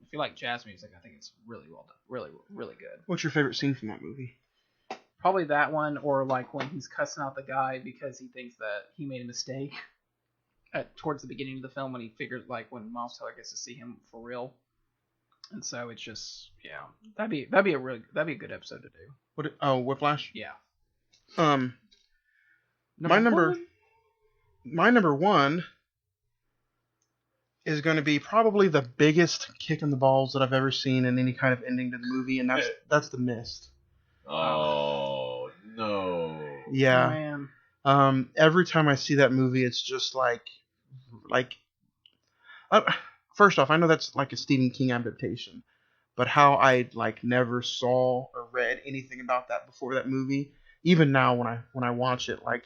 if you like jazz music, I think it's really well done. Really, really good. What's your favorite scene from that movie? Probably that one, or when he's cussing out the guy because he thinks that he made a mistake. Towards the beginning of the film, when he figures when Miles Teller gets to see him for real. And so it's just that'd be a good episode to do. Whiplash. Yeah. My number one is going to be probably the biggest kick in the balls that I've ever seen in any kind of ending to the movie, and that's The Mist. Oh no. Yeah. Oh, man. Every time I see that movie, it's just like, first off, I know that's like a Stephen King adaptation, but how I like never saw or read anything about that before that movie. Even now, when I watch it, like,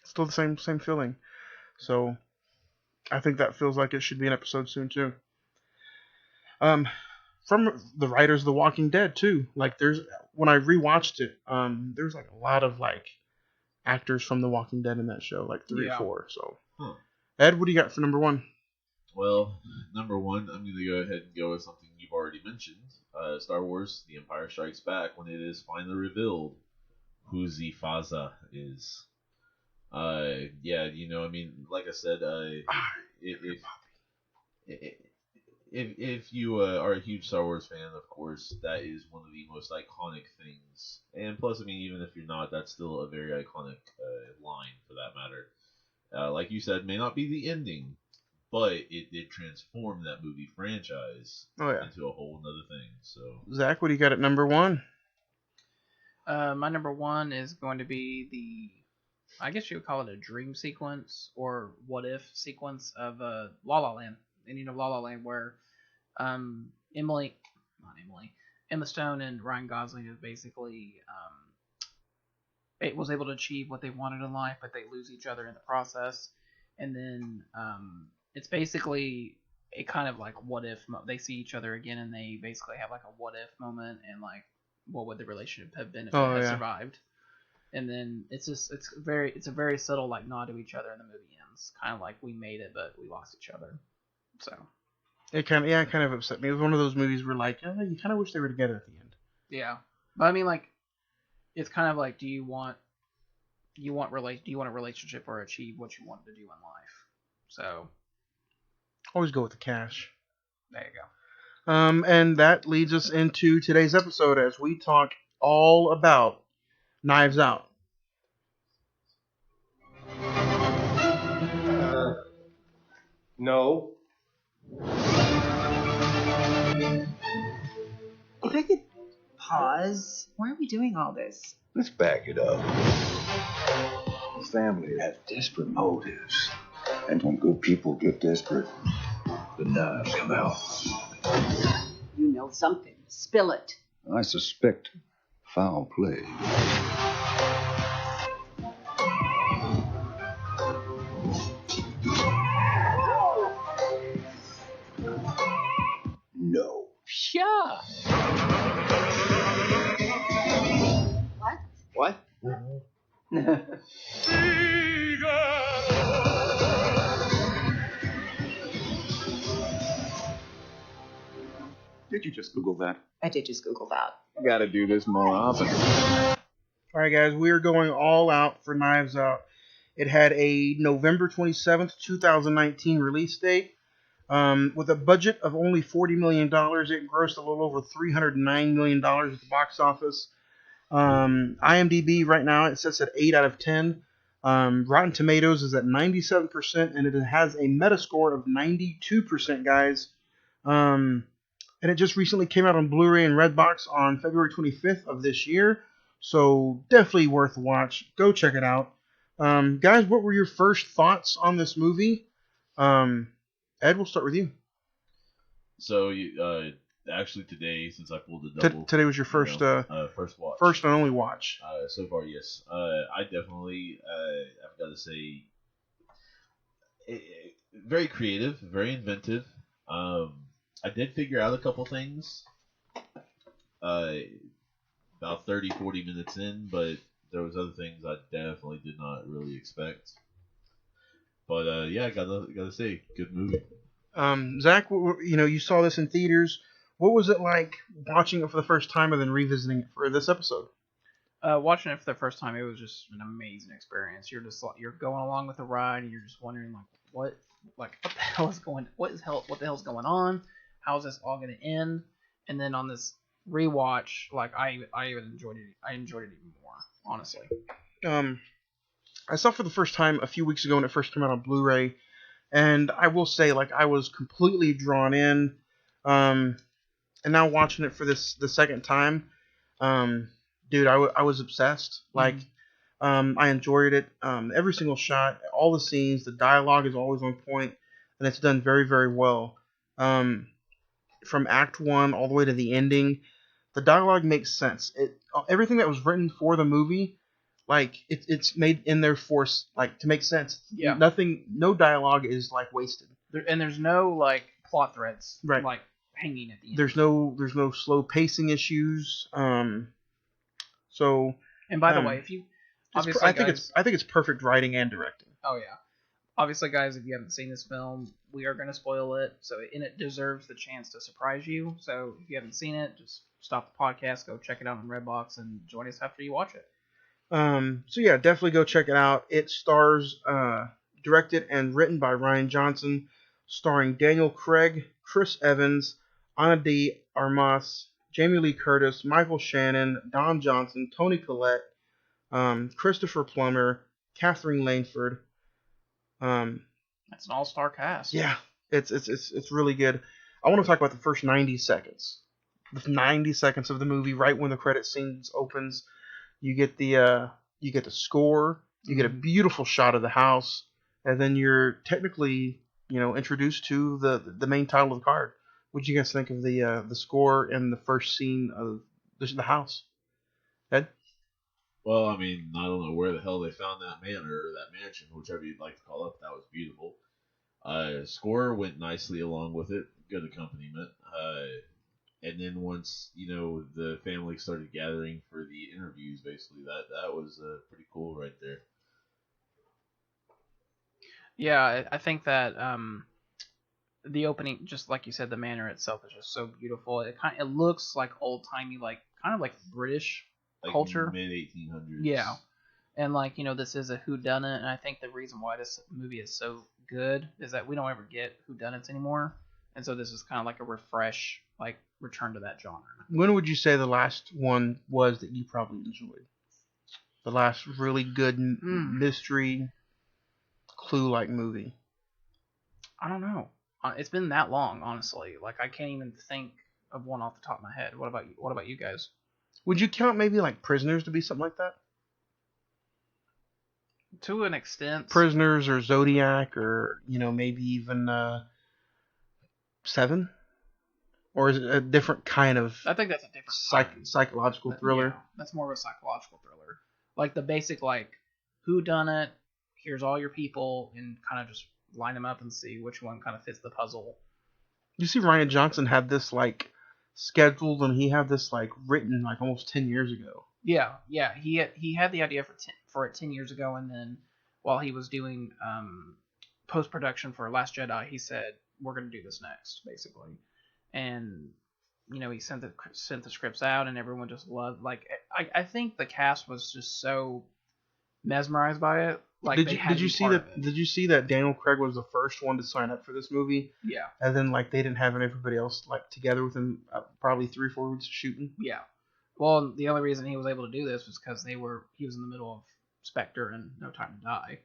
still the same feeling. So, I think that feels like it should be an episode soon too. From the writers of The Walking Dead too. Like, when I rewatched it, there's like a lot of like actors from The Walking Dead in that show, like 3 or 4. So, Ed, what do you got for number one? Well, number one, I'm going to go ahead and go with something you've already mentioned. Star Wars: The Empire Strikes Back, when it is finally revealed who Faza is. Like I said, if you are a huge Star Wars fan, of course, that is one of the most iconic things. And plus, even if you're not, that's still a very iconic line for that matter. Like you said, may not be the ending, but it did transform that movie franchise into a whole nother thing. So, Zach, what do you got at number one? My number one is going to be I guess you would call it a dream sequence or what if sequence of La La Land. Ending of La La Land, where Emma Stone and Ryan Gosling is basically it was able to achieve what they wanted in life, but they lose each other in the process. And then it's basically a kind of like what if they see each other again, and they basically have like a what if moment, and like what would the relationship have been if it had survived. And then it's a very subtle like nod to each other, and the movie ends kind of like we made it, but we lost each other. So it kind of upset me. It was one of those movies where like you kind of wish they were together at the end. Yeah, but like it's kind of like do you want a relationship or achieve what you wanted to do in life? So always go with the cash. There you go. And that leads us into today's episode as we talk all about Knives Out. No. If I could pause, why are we doing all this? Let's back it up. The family has desperate motives. And when good people get desperate, the knives come out. You know something. Spill it. I suspect foul play. No. Sure. What? Did you just Google that? I did just Google that. You gotta do this more often. All right, guys, we are going all out for Knives Out. It had a November 27th, 2019 release date. With a budget of only $40 million, it grossed a little over $309 million at the box office. IMDb right now, it sits at 8 out of 10. Rotten Tomatoes is at 97%, and it has a Metascore of 92%, guys. And it just recently came out on Blu-ray and Redbox on February 25th of this year. So definitely worth a watch. Go check it out. Guys, what were your first thoughts on this movie? Ed, we'll start with you. So, actually today, since I pulled the double... Today was your first first watch. First and only watch. So far, yes. I definitely, I've got to say, very creative, very inventive. I did figure out a couple things about 30, 40 minutes in, but there was other things I definitely did not really expect. But yeah, gotta say, good movie. Zach, you saw this in theaters. What was it like watching it for the first time and then revisiting it for this episode? Watching it for the first time, it was just an amazing experience. You're going along with the ride, and you're just wondering what the hell is going on? how's this all going to end? And then on this rewatch, like I even enjoyed it. I enjoyed it even more, honestly. I saw it for the first time a few weeks ago when it first came out on Blu-ray, and I will say, like, I was completely drawn in. And now watching it for the second time, dude, I was obsessed. Like, I enjoyed it. Every single shot, all the scenes, the dialogue is always on point, and it's done very, very well. From Act 1 all the way to the ending, the dialogue makes sense. Everything that was written for the movie, like, it's made in there for, like, to make sense. Yeah. No dialogue is, like, wasted. And there's no, like, plot threads, Right. like, hanging at the end. There's no slow pacing issues. So. And by the way, if you, I think it's perfect writing and directing. Oh yeah. Obviously, guys, if you haven't seen this film, we are going to spoil it, and it deserves the chance to surprise you. So if you haven't seen it, just stop the podcast, go check it out on Redbox, and join us after you watch it. So yeah, definitely go check it out. It stars, directed and written by Rian Jonson, starring Daniel Craig, Chris Evans, Ana de Armas, Jamie Lee Curtis, Michael Shannon, Don Johnson, Toni Collette, Christopher Plummer, Catherine Langford. That's an all-star cast. Yeah, it's really good. I want to talk about the first 90 seconds. The 90 seconds of the movie, right when the credit scenes opens, you get the score, you get a beautiful shot of the house, and then you're technically, introduced to the main title of the card. What do you guys think of the score and the first scene of the house? Ed? Well, I mean, I don't know where the hell they found that manor or that mansion, whichever you'd like to call it. That was beautiful. Score went nicely along with it. Good accompaniment. And then once, the family started gathering for the interviews, basically, that was pretty cool right there. Yeah, I think that the opening, just like you said, the manor itself is just so beautiful. It looks like old-timey, like kind of like British culture, mid-1800s. Yeah, and this is a whodunit, and I think the reason why this movie is so good is that we don't ever get whodunits anymore, and so this is kind of like a refresh, like return to that genre. When would you say the last one was that you probably enjoyed? The last really good mystery clue-like movie? I don't know. It's been that long, honestly. Like, I can't even think of one off the top of my head. What about you guys? Would you count maybe like Prisoners to be something like that? To an extent. Prisoners or Zodiac or, maybe even Seven? Or is it a different kind of... I think that's a different psychological thriller? Yeah, that's more of a psychological thriller. Like the basic, whodunit, here's all your people, and kind of just line them up and see which one kind of fits the puzzle. You see Rian Jonson had this, scheduled, and he had this, written, almost 10 years ago. Yeah. He had the idea for it 10 years ago, and then while he was doing post-production for Last Jedi, he said, we're going to do this next, basically. And, he sent the scripts out, and everyone just loved, I think the cast was just so mesmerized by it. Did you see that Daniel Craig was the first one to sign up for this movie? Yeah. And then they didn't have everybody else together with him probably 3 or 4 weeks of shooting. Yeah. Well, the only reason he was able to do this was because he was in the middle of Spectre and No Time to Die,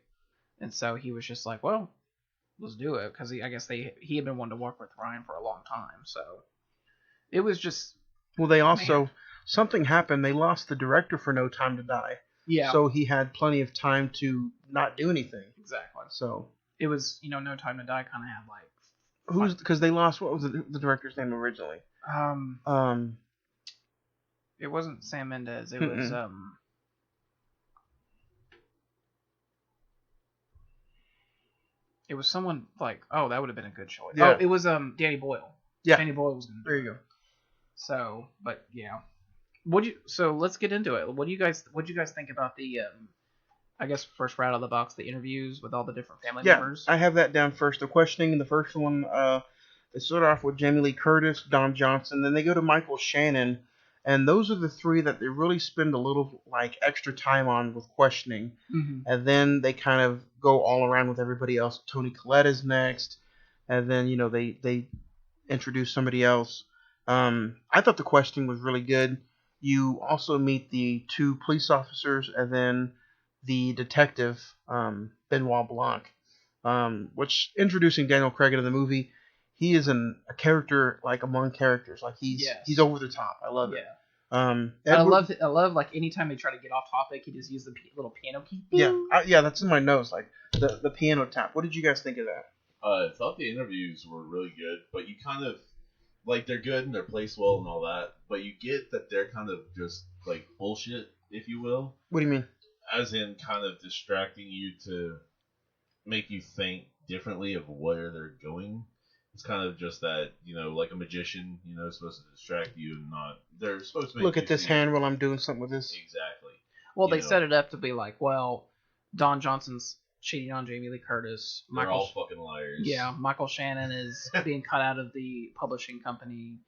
and so he was just like, well, let's do it, because I guess he had been wanting to work with Ryan for a long time, so it was just. Well, they also something happened. They lost the director for No Time to Die. Yeah. So he had plenty of time to not do anything. Exactly. So it was, No Time to Die kind of had because they lost, what was the director's name originally? It wasn't Sam Mendes. It was it was someone that would have been a good choice. Yeah. Oh, it was Danny Boyle. Yeah. Danny Boyle was gonna there you go. So, but yeah. So let's get into it. What do you guys think about the I guess first right out of the box, the interviews with all the different family members? I have that down first. The questioning in the first one, they start off with Jamie Lee Curtis, Don Johnson, then they go to Michael Shannon, and those are the 3 that they really spend a little extra time on with questioning. Mm-hmm. And then they kind of go all around with everybody else. Toni Collette is next, and then they introduce somebody else. I thought the questing was really good. You also meet the 2 police officers and then the detective, Benoit Blanc, which introducing Daniel Craig into the movie. He is a character like among characters. Like he's over the top. I love it. I love like anytime they try to get off topic, he just uses the little piano key. Yeah, that's in my notes. Like the piano tap. What did you guys think of that? I thought the interviews were really good, but you kind of like they're good and they're placed well and all that, but you get that they're kind of just like bullshit, if you will. What do you mean? As in, kind of distracting you to make you think differently of where they're going. It's kind of just that, like a magician, supposed to distract you and not. They're supposed to make look you at this see- hand while I'm doing something with this. Exactly. Well, they set it up to be like, well, Don Johnson's cheating on Jamie Lee Curtis. They're all fucking liars. Yeah, Michael Shannon is being cut out of the publishing company.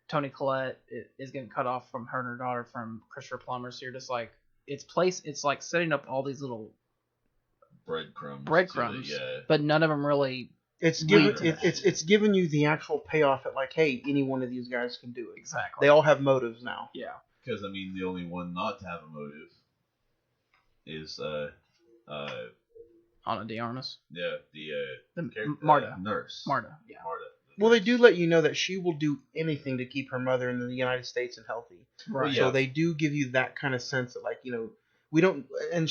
Toni Collette is getting cut off from her and her daughter from Christopher Plummer. So you're just like, it's like setting up all these little breadcrumbs, yeah. but none of them really. It's giving you the actual payoff at like, hey, any one of these guys can do it. Exactly. They all have motives now. Yeah. Because the only one not to have a motive is Ana de Armas. Yeah, the Marta nurse. Marta, yeah. Marta. Well, they do let you know that she will do anything to keep her mother in the United States and healthy. Right. So they do give you that kind of sense that, like, we don't. And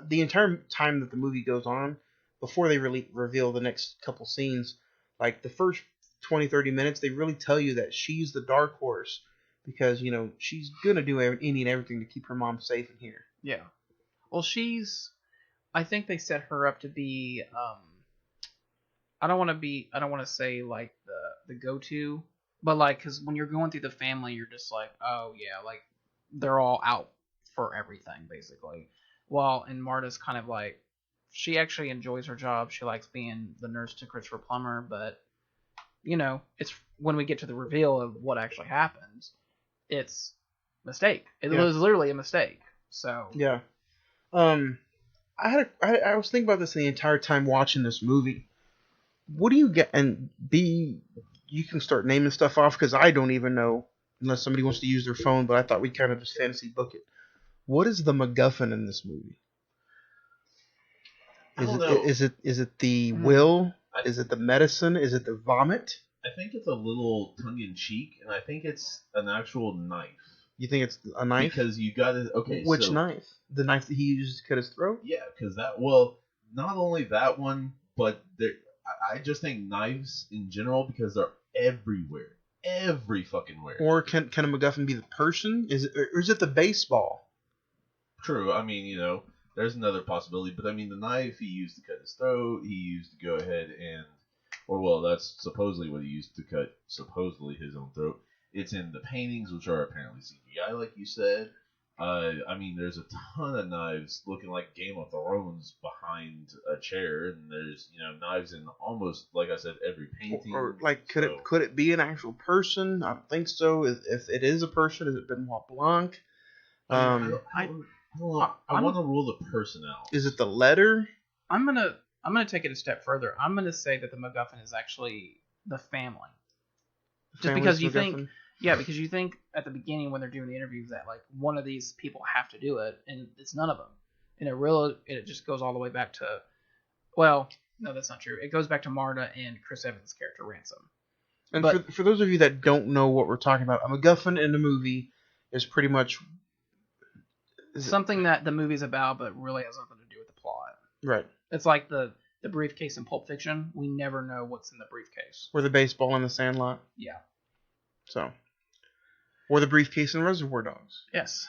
the entire time that the movie goes on, before they really reveal the next couple scenes, like the first 20, 30 minutes, they really tell you that she's the dark horse because, she's going to do any and everything to keep her mom safe in here. Yeah. Well, I think they set her up to be, I don't want to say like the go-to, but like, cause when you're going through the family, you're just like, oh yeah, like they're all out for everything basically. Well, and Marta's kind of like, she actually enjoys her job. She likes being the nurse to Christopher Plummer, but it's when we get to the reveal of what actually happens, it's a mistake. It was literally a mistake. So yeah. I was thinking about this the entire time watching this movie. What do you get? And B, you can start naming stuff off because I don't even know unless somebody wants to use their phone. But I thought we'd kind of just fantasy book it. What is the MacGuffin in this movie? Is it the will? Is it the medicine? Is it the vomit? I think it's a little tongue in cheek, and I think it's an actual knife. You think it's a knife? Because you got to Which knife? The knife that he used to cut his throat? Yeah, because not only that one, but I just think knives in general because they're everywhere, every fucking where. Or can a MacGuffin be the person? Or is it the baseball? True. There's another possibility, but the knife he used to cut his throat, he used to go ahead that's supposedly what he used to cut supposedly his own throat. It's in the paintings, which are apparently CGI, like you said. There's a ton of knives looking like Game of Thrones behind a chair, and there's knives in almost, like I said, every painting. Or like, could it be an actual person? I don't think so. If it is a person, is it Benoit Blanc? I want to rule the person out. Is it the letter? I'm gonna take it a step further. I'm gonna say that the MacGuffin is actually the family. Just because you think, because you think at the beginning when they're doing the interviews that like one of these people have to do it, and it's none of them. And it just goes all the way back to, well, no, that's not true. It goes back to Marta and Chris Evans' character Ransom. And for those of you that don't know what we're talking about, a MacGuffin in a movie is pretty much something that the movie's about, but really has nothing to do with the plot. Right. It's like the briefcase in Pulp Fiction. We never know what's in the briefcase. Or the baseball in the Sandlot. Yeah. So. Or the briefcase in Reservoir Dogs. Yes.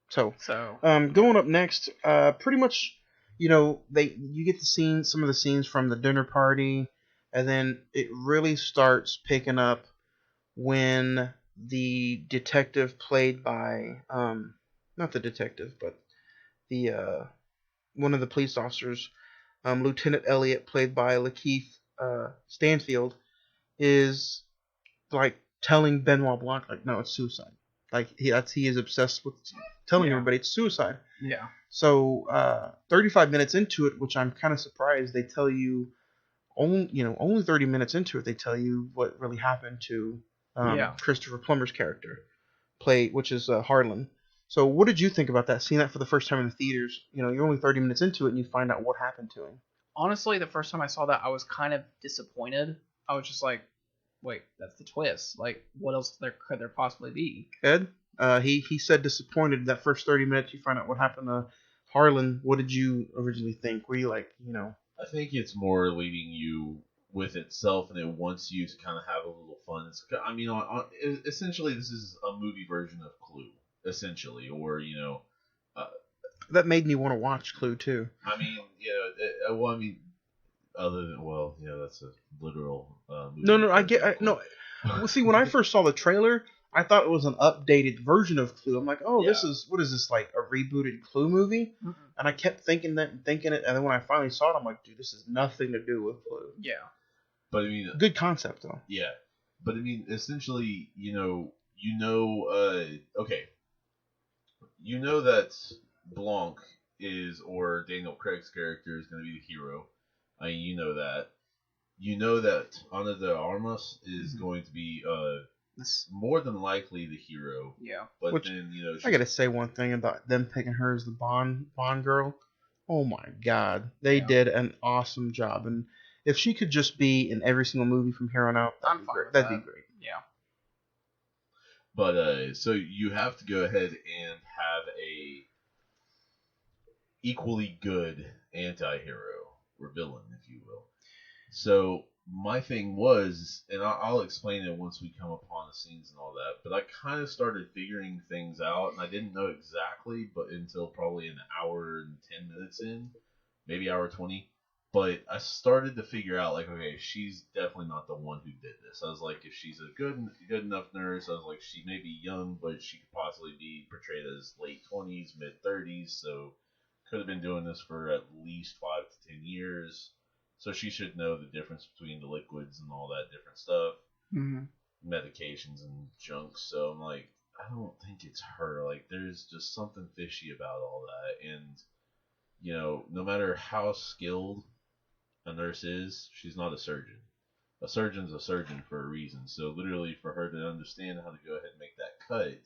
So going up next, pretty much, you get some of the scenes from the dinner party, and then it really starts picking up when the detective played by, not the detective, but the one of the police officers, Lieutenant Elliot, played by Lakeith Stanfield, is like telling Benoit Blanc, like, no, it's suicide. Like he is obsessed with telling everybody it's suicide. Yeah. So 35 minutes into it, which I'm kind of surprised, they tell you only 30 minutes into it they tell you what really happened to Christopher Plummer's character, which is Harlan. So what did you think about that? Seeing that for the first time in the theaters, you're only 30 minutes into it and you find out what happened to him. Honestly, the first time I saw that, I was kind of disappointed. I was just like, wait, that's the twist. Like, what else could there possibly be? Ed, he said disappointed that first 30 minutes you find out what happened to Harlan. What did you originally think? Were you like, I think it's more leading you with itself, and it wants you to kind of have a little fun. Essentially, this is a movie version of Clue, essentially, or that made me want to watch Clue too. That's a literal movie. No, I get no. Well, see, when I first saw the trailer, I thought it was an updated version of Clue. I'm like, what is this, like a rebooted Clue movie? Mm-hmm. And I kept thinking it, and then when I finally saw it, I'm like, dude, this has nothing to do with Clue. Yeah. But good concept though. Yeah. But essentially, that Blanc or Daniel Craig's character is going to be the hero. You know that. You know that Ana de Armas is going to be more than likely the hero. Yeah. But I gotta say one thing about them picking her as the Bond girl. Oh my God, they did an awesome job, and if she could just be in every single movie from here on out, that'd be great. Yeah. But so you have to go ahead and have a equally good anti-hero or villain, if you will. So my thing was, and I'll explain it once we come upon the scenes and all that, but I kind of started figuring things out, and I didn't know exactly, but until probably an hour and 10 minutes in, maybe hour 20. But I started to figure out, like, okay, she's definitely not the one who did this. I was like, if she's a good enough nurse, I was like, she may be young, but she could possibly be portrayed as late 20s, mid 30s, so could have been doing this for at least 5 to 10 years. So she should know the difference between the liquids and all that different stuff, medications and junk. So I'm like, I don't think it's her. Like, there's just something fishy about all that. And, no matter how skilled a nurse is, she's not a surgeon. A surgeon's a surgeon for a reason. So literally for her to understand how to go ahead and make that cut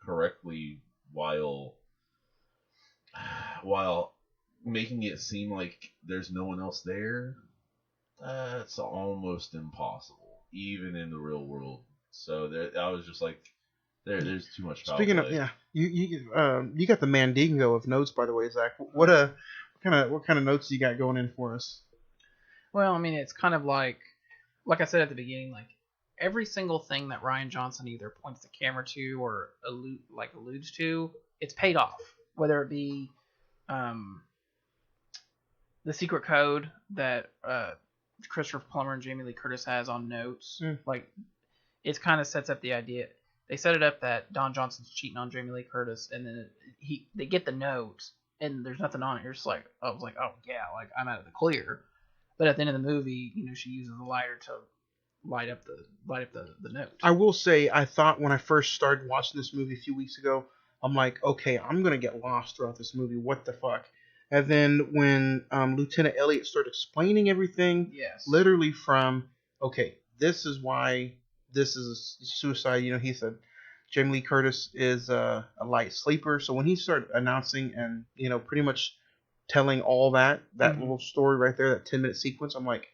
correctly while making it seem like there's no one else there, that's almost impossible, even in the real world. So I was just like, there's too much foul Speaking play. of, you got the Mandingo of notes, by the way, Zach. What kind of notes you got going in for us? Well, it's kind of like I said at the beginning, like every single thing that Rian Jonson either points the camera to or alludes to, it's paid off. Whether it be the secret code that Christopher Plummer and Jamie Lee Curtis has on notes, like it kind of sets up the idea. They set it up that Don Johnson's cheating on Jamie Lee Curtis, and then they get the note, and there's nothing on it. You're just like, I was like, oh yeah, like I'm out of the clear. But at the end of the movie, she uses the lighter to light up the note. I will say, I thought when I first started watching this movie a few weeks ago, I'm like, okay, I'm gonna get lost throughout this movie. What the fuck? And then when Lieutenant Elliot started explaining everything, literally from, okay, this is why this is a suicide. He said Jamie Lee Curtis is a light sleeper. So when he started announcing and, pretty much telling all that little story right there, that 10-minute sequence, I'm like,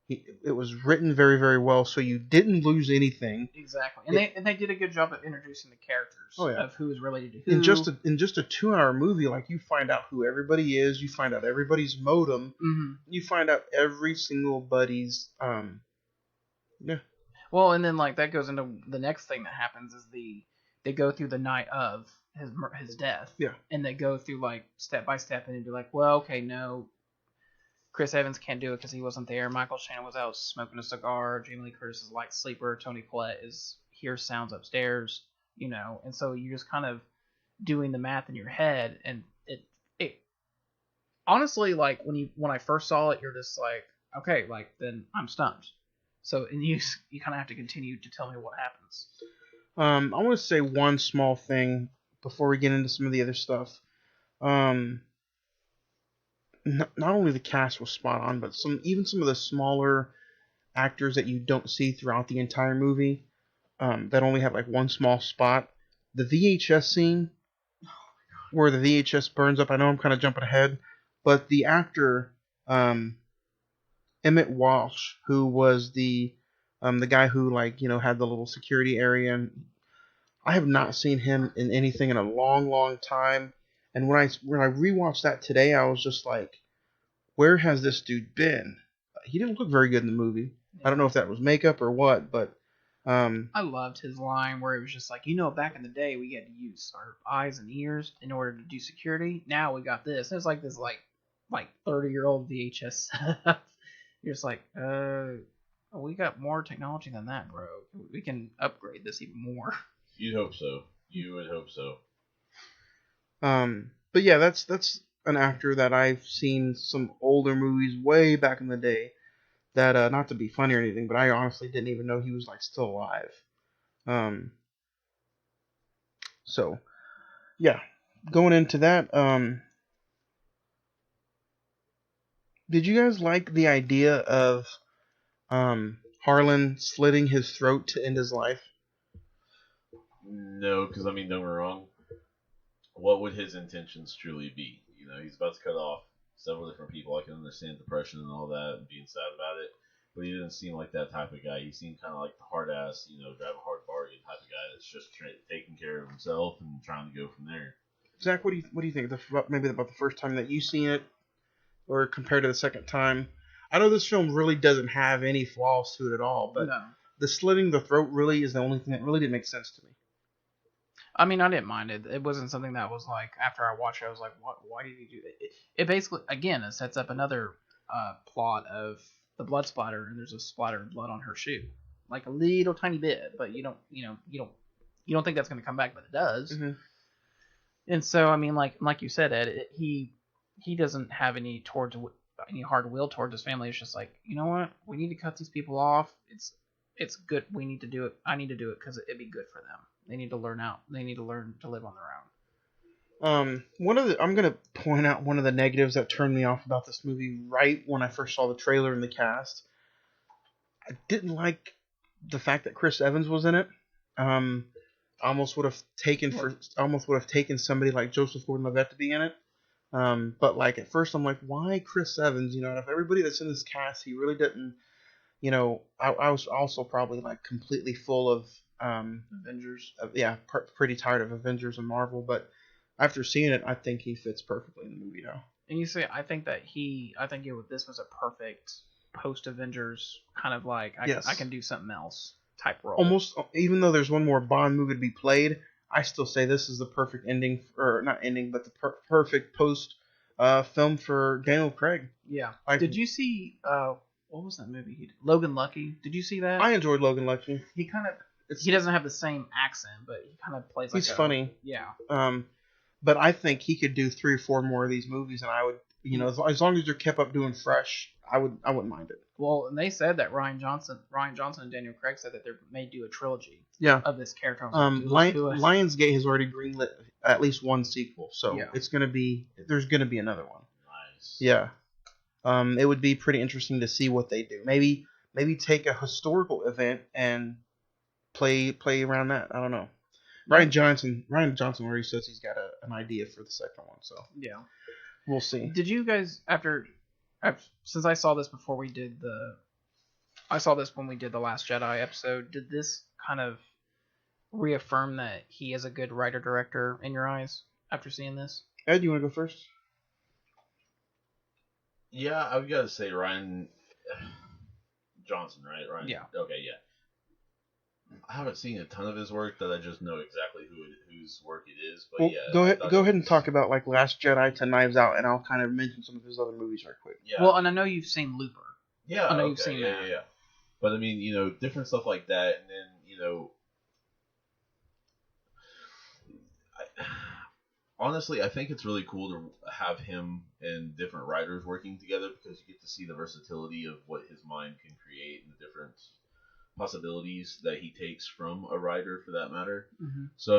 it was written very, very well, so you didn't lose anything. Exactly, and they did a good job of introducing the characters of who is related to who. In just a 2-hour movie, like you find out who everybody is, you find out everybody's modem, you find out every single buddy's Well, and then like that goes into the next thing that happens is they go through the night of his death, and they go through like step by step, and be like, well, okay, no. Chris Evans can't do it because he wasn't there. Michael Shannon was out smoking a cigar. Jamie Lee Curtis is a light sleeper. Tony Collette hears sounds upstairs, and so you're just kind of doing the math in your head. And it honestly, like when I first saw it, you're just like, okay, like then I'm stumped. So and you kind of have to continue to tell me what happens. I want to say one small thing before we get into some of the other stuff. not only the cast was spot on, but some of the smaller actors that you don't see throughout the entire movie, that only have like one small spot. The VHS scene where the VHS burns up. I know I'm kind of jumping ahead, but the actor Emmett Walsh, who was the guy who had the little security area, and I have not seen him in anything in a long, long time. And when I rewatched that today, I was just like, where has this dude been? He didn't look very good in the movie. I don't know if that was makeup or what, but I loved his line where it was just like, back in the day we had to use our eyes and ears in order to do security. Now we got this. And it's like this like 30-year-old VHS stuff. You're just like, we got more technology than that, bro. We can upgrade this even more. You'd hope so. You would hope so. But yeah, that's an actor that I've seen some older movies way back in the day. That not to be funny or anything, but I honestly didn't even know he was still alive. So yeah, going into that, did you guys like the idea of Harlan slitting his throat to end his life? No, because don't get me wrong. What would his intentions truly be? He's about to cut off several different people. I can understand depression and all that and being sad about it, but he didn't seem like that type of guy. He seemed kind of like the hard ass, drive a hard bargain type of guy that's just taking care of himself and trying to go from there. Zach, what do you think? Maybe about the first time that you seen it, or compared to the second time? I know this film really doesn't have any flaws to it at all, but the slitting the throat really is the only thing that really didn't make sense to me. I didn't mind it. It wasn't something that was like, after I watched it, I was like, what? Why did he do that? It basically, again, it sets up another plot of the blood splatter, and there's a splatter of blood on her shoe, like a little tiny bit, but you don't think that's going to come back, but it does. Mm-hmm. And so, like you said, Ed, he doesn't have any hard will towards his family. It's just like, you know what? We need to cut these people off. It's good. We need to do it. I need to do it because it'd be good for them. They need to learn out. They need to learn to live on their own. I'm gonna point out one of the negatives that turned me off about this movie right when I first saw the trailer and the cast. I didn't like the fact that Chris Evans was in it. Almost would have taken somebody like Joseph Gordon-Levitt to be in it. But at first I'm like, why Chris Evans? Out of everybody that's in this cast, he really didn't. I was also probably completely full of Avengers. Pretty tired of Avengers and Marvel, but after seeing it, I think he fits perfectly in the movie now. And you say, I think this was a perfect post Avengers kind of I can do something else type role. Almost, even though there's one more Bond movie to be played, I still say this is the perfect ending, or not ending, but the perfect post film for Daniel Craig. Yeah. Did you see what was that movie he did? Logan Lucky? Did you see that? I enjoyed Logan Lucky. He doesn't have the same accent, but he kind of plays he's funny. Yeah. But I think he could do 3 or 4 more of these movies, and I would, as long as they're kept up doing fresh, I wouldn't mind it. Well, and they said that Rian Jonson and Daniel Craig said that they may do a trilogy. Yeah. Of this character. Lionsgate has already greenlit at least one sequel, so there's gonna be another one. Nice. Yeah. It would be pretty interesting to see what they do. Maybe take a historical event and play around that. I don't know. Rian Jonson already says he's got an idea for the second one, so yeah, we'll see. Did you guys since I saw this before when we did the Last Jedi episode, did this kind of reaffirm that he is a good writer director in your eyes after seeing this? Ed, you want to go first? Yeah, I've got to say Rian Jonson, right? Rian. Yeah. Okay, yeah. I haven't seen a ton of his work that I just know exactly whose work it is. But well, yeah, go ahead and talk about Last Jedi to Knives Out, and I'll kind of mention some of his other movies right quick. Yeah. Well, and I know you've seen Looper. Yeah, I know you've seen that. Yeah. But different stuff like that, and then honestly, I think it's really cool to have him and different writers working together because you get to see the versatility of what his mind can create and the different possibilities that he takes from a writer, for that matter. Mm-hmm. So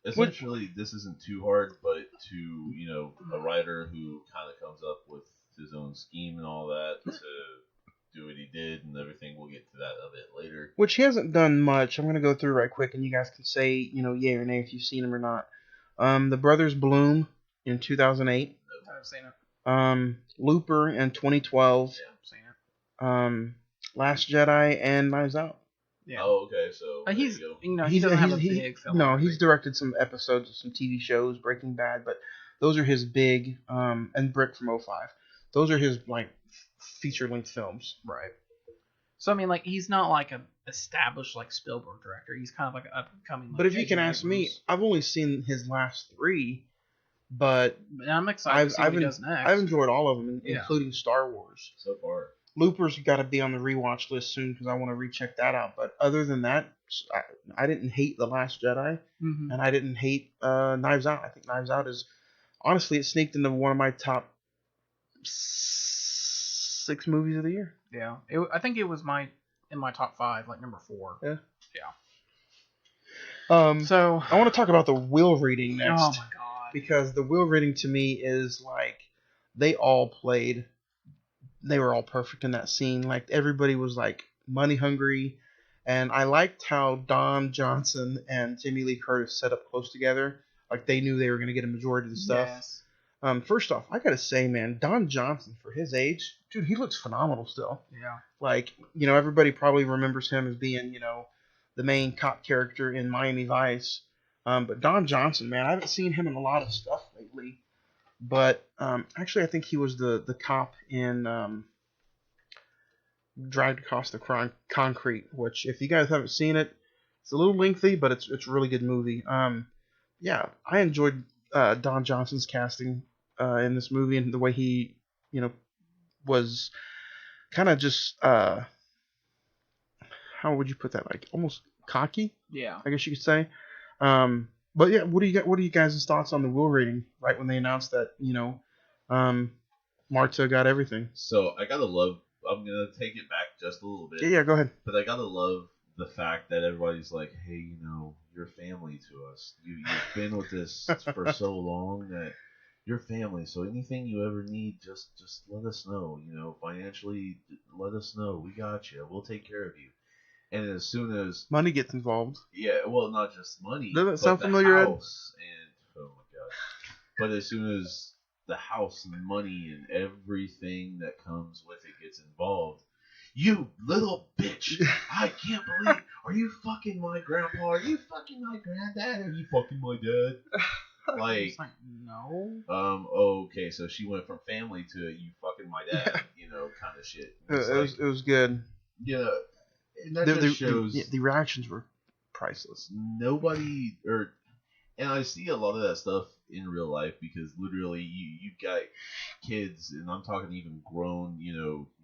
essentially this isn't too hard, but to a writer who kind of comes up with his own scheme and all that to do what he did and everything. We'll get to that a bit later. Which he hasn't done much. I'm gonna go through right quick, and you guys can say yay or nay if you've seen him or not. The Brothers Bloom in 2008. I've seen it. Looper in 2012. Yeah, I've seen it. Last Jedi and Knives Out. Yeah. Oh, okay. So he's he doesn't have a big film. No, he's directed some episodes of some TV shows, Breaking Bad, but those are his big and Brick from 05. Those are his like feature-length films. Right. So I mean, like he's not like a established like Spielberg director. He's kind of like an up-and-coming. Like, but if you can ask me, I've only seen his last 3, but I'm excited to see what he does next. I've enjoyed all of them, including Star Wars. So far. Looper's got to be on the rewatch list soon because I want to recheck that out. But other than that, I didn't hate The Last Jedi, and I didn't hate Knives Out. I think Knives Out is, honestly, it sneaked into one of my top 6 movies of the year. Yeah, I think it was in my top 5, like number 4. Yeah. Yeah. So I want to talk about the will reading next. Oh my god! Because the will reading to me is like they were all perfect in that scene. Like everybody was like money hungry, and I liked how Don Johnson and Jamie Lee Curtis set up close together. Like they knew they were going to get a majority of the stuff. Yes. First off, I gotta say, man, Don Johnson for his age, dude, he looks phenomenal still. Yeah. Like everybody probably remembers him as being the main cop character in Miami Vice. But Don Johnson, man, I haven't seen him in a lot of stuff lately. But actually, I think he was the cop in Dragged Across the Concrete, which, if you guys haven't seen it, it's a little lengthy, but it's a really good movie. Yeah, I enjoyed Don Johnson's casting in this movie and the way he, was kind of just, how would you put that? Like almost cocky? Yeah. I guess you could say. But yeah, what are you guys' thoughts on the will rating right when they announced that, Marta got everything? So I'm gonna take it back just a little bit. Yeah, go ahead. But I gotta love the fact that everybody's like, hey, you're family to us. You've been with us for so long that you're family. So anything you ever need, just let us know. Financially, let us know. We got you. We'll take care of you. And as soon as money gets involved, yeah, well, not just money, doesn't it sound the familiar? House and oh my god! But as soon as the house and money and everything that comes with it gets involved, you little bitch! I can't believe. Are you fucking my grandpa? Are you fucking my granddad? Are you fucking my dad? Like no. Okay, so she went from family to you fucking my dad, kind of shit. It was good. Yeah. And that just shows the reactions were priceless. And I see a lot of that stuff in real life because literally you got kids, and I'm talking even grown,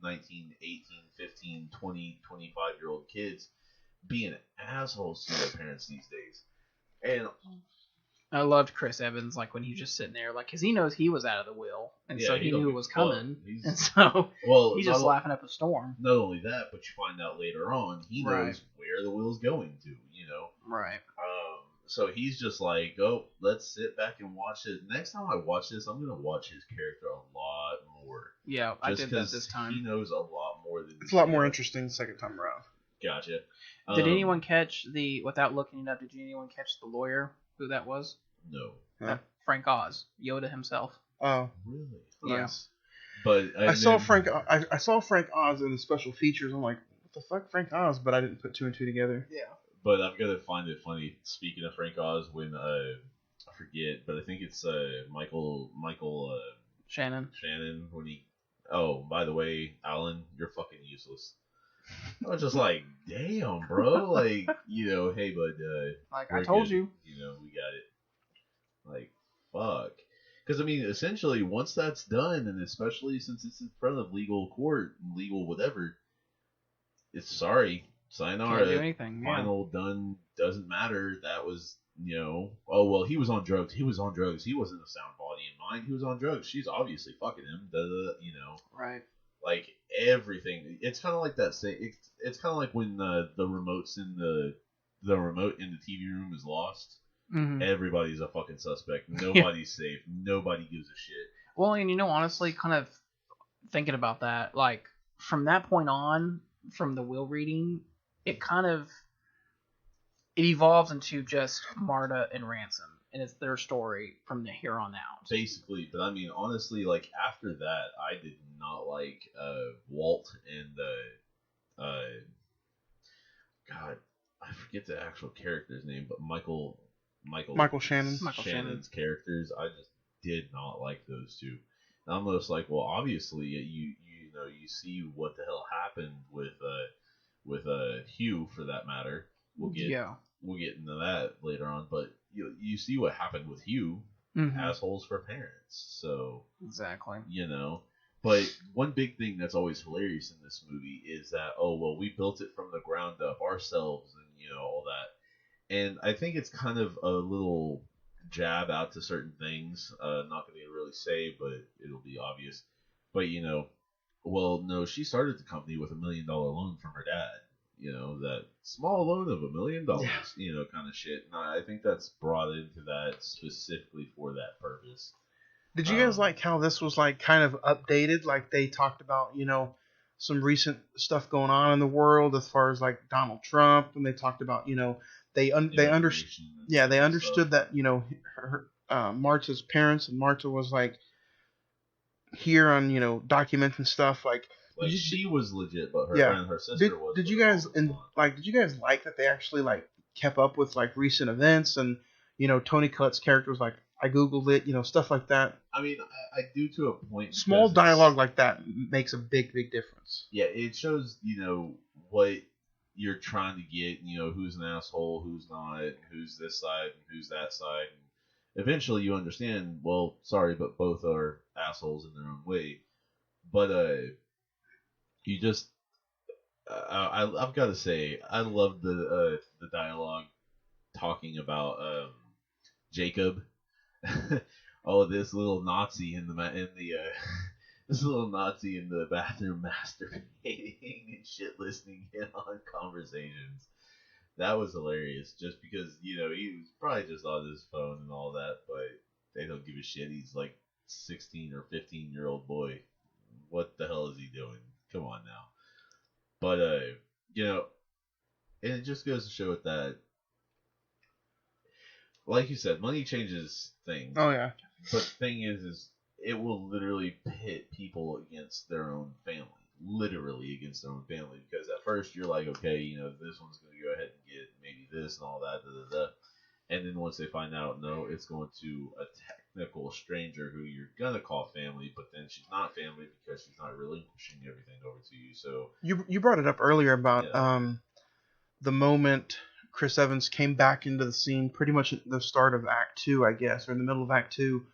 19, 18, 15, 20, 25-year-old kids being assholes to their parents these days. And I loved Chris Evans, like when he was just sitting there, like, because he knows he was out of the will, and so he knew it was coming, and so he's just laughing up a storm. Not only that, but you find out later on he knows where the will's going to, Right. So he's just like, oh, let's sit back and watch it. Next time I watch this, I'm gonna watch his character a lot more. Yeah, I did that this time. He knows a lot more than it's a lot more interesting the second time around. Gotcha. Did anyone catch without looking it up? Did anyone catch the lawyer? Who that was? No. Frank Oz, Yoda himself. Oh, really? Nice. But I saw Frank Oz in the special features. I'm like, what the fuck, Frank Oz? But I didn't put 2 and 2 together. Yeah. But I've got to find it funny. Speaking of Frank Oz, when I forget, but I think it's Michael Shannon when he. Oh, by the way, Alan, you're fucking useless. I was just like, damn, bro. Like, hey, bud. Like I told you. We got it. Like, fuck. Because, I mean, essentially, once that's done, and especially since it's in front of legal court, legal whatever, it's sorry. Sayonara. Can't do anything. Final done. Doesn't matter. That was, oh, well, he was on drugs. He was on drugs. He wasn't a sound body and mind. He was on drugs. She's obviously fucking him. Right. Like, everything. It's kind of like that. It's kind of like when the remotes in the remote in the TV room is lost. everybody's a fucking suspect. Nobody's safe. Nobody gives a shit. Well, and honestly, kind of thinking about that, like from that point on, from the will reading, it evolves into just Marta and Ransom, and it's their story from here on out. Basically, but I mean, honestly, like after that, I did not like Walt and God, I forget the actual character's name, but Michael Shannon. Shannon's characters. I just did not like those two. And I'm just like, well, obviously, you see what the hell happened with Hugh, for that matter. We'll get into that later on, but you see what happened with Hugh. Assholes for parents. So exactly. But one big thing that's always hilarious in this movie is that, we built it from the ground up ourselves, and all that. And I think it's kind of a little jab out to certain things. Not going to really say, but it'll be obvious. But no, she started the company with $1 million loan from her dad. That small loan of $1 million, kind of shit. And I think that's brought into that specifically for that purpose. Did you guys like how this was like kind of updated? Like they talked about, some recent stuff going on in the world as far as like Donald Trump, and they talked about, they understood that, her Marta's parents, and Marta was like here on, documenting stuff like she was legit, but her sister was. Did you guys like that they actually like kept up with like recent events, and Tony Collette's character was like, I googled it, stuff like that. I mean, I do to a point. Small dialogue like that makes a big difference. Yeah, it shows what you're trying to get. Who's an asshole, who's not, who's this side, and who's that side. And eventually, you understand. Well, sorry, but both are assholes in their own way. But you just, I've got to say, I love the dialogue talking about Jacob. This little Nazi in the this little Nazi in the bathroom masturbating and shit, listening in on conversations. That was hilarious. Just because he was probably just on his phone and all that, but they don't give a shit. He's like 16 or 15-year-old boy. What the hell is he doing? Come on now. But and it just goes to show it that, like you said, money changes things. Oh yeah. But the thing is it will literally pit people against their own family. Literally against their own family. Because at first you're like, okay, this one's going to go ahead and get maybe this and all that, And then once they find out, no, it's going to a technical stranger who you're going to call family, but then she's not family because she's not relinquishing everything over to you. So you brought it up earlier about the moment Chris Evans came back into the scene, pretty much at the start of Act 2, I guess, or in the middle of Act 2.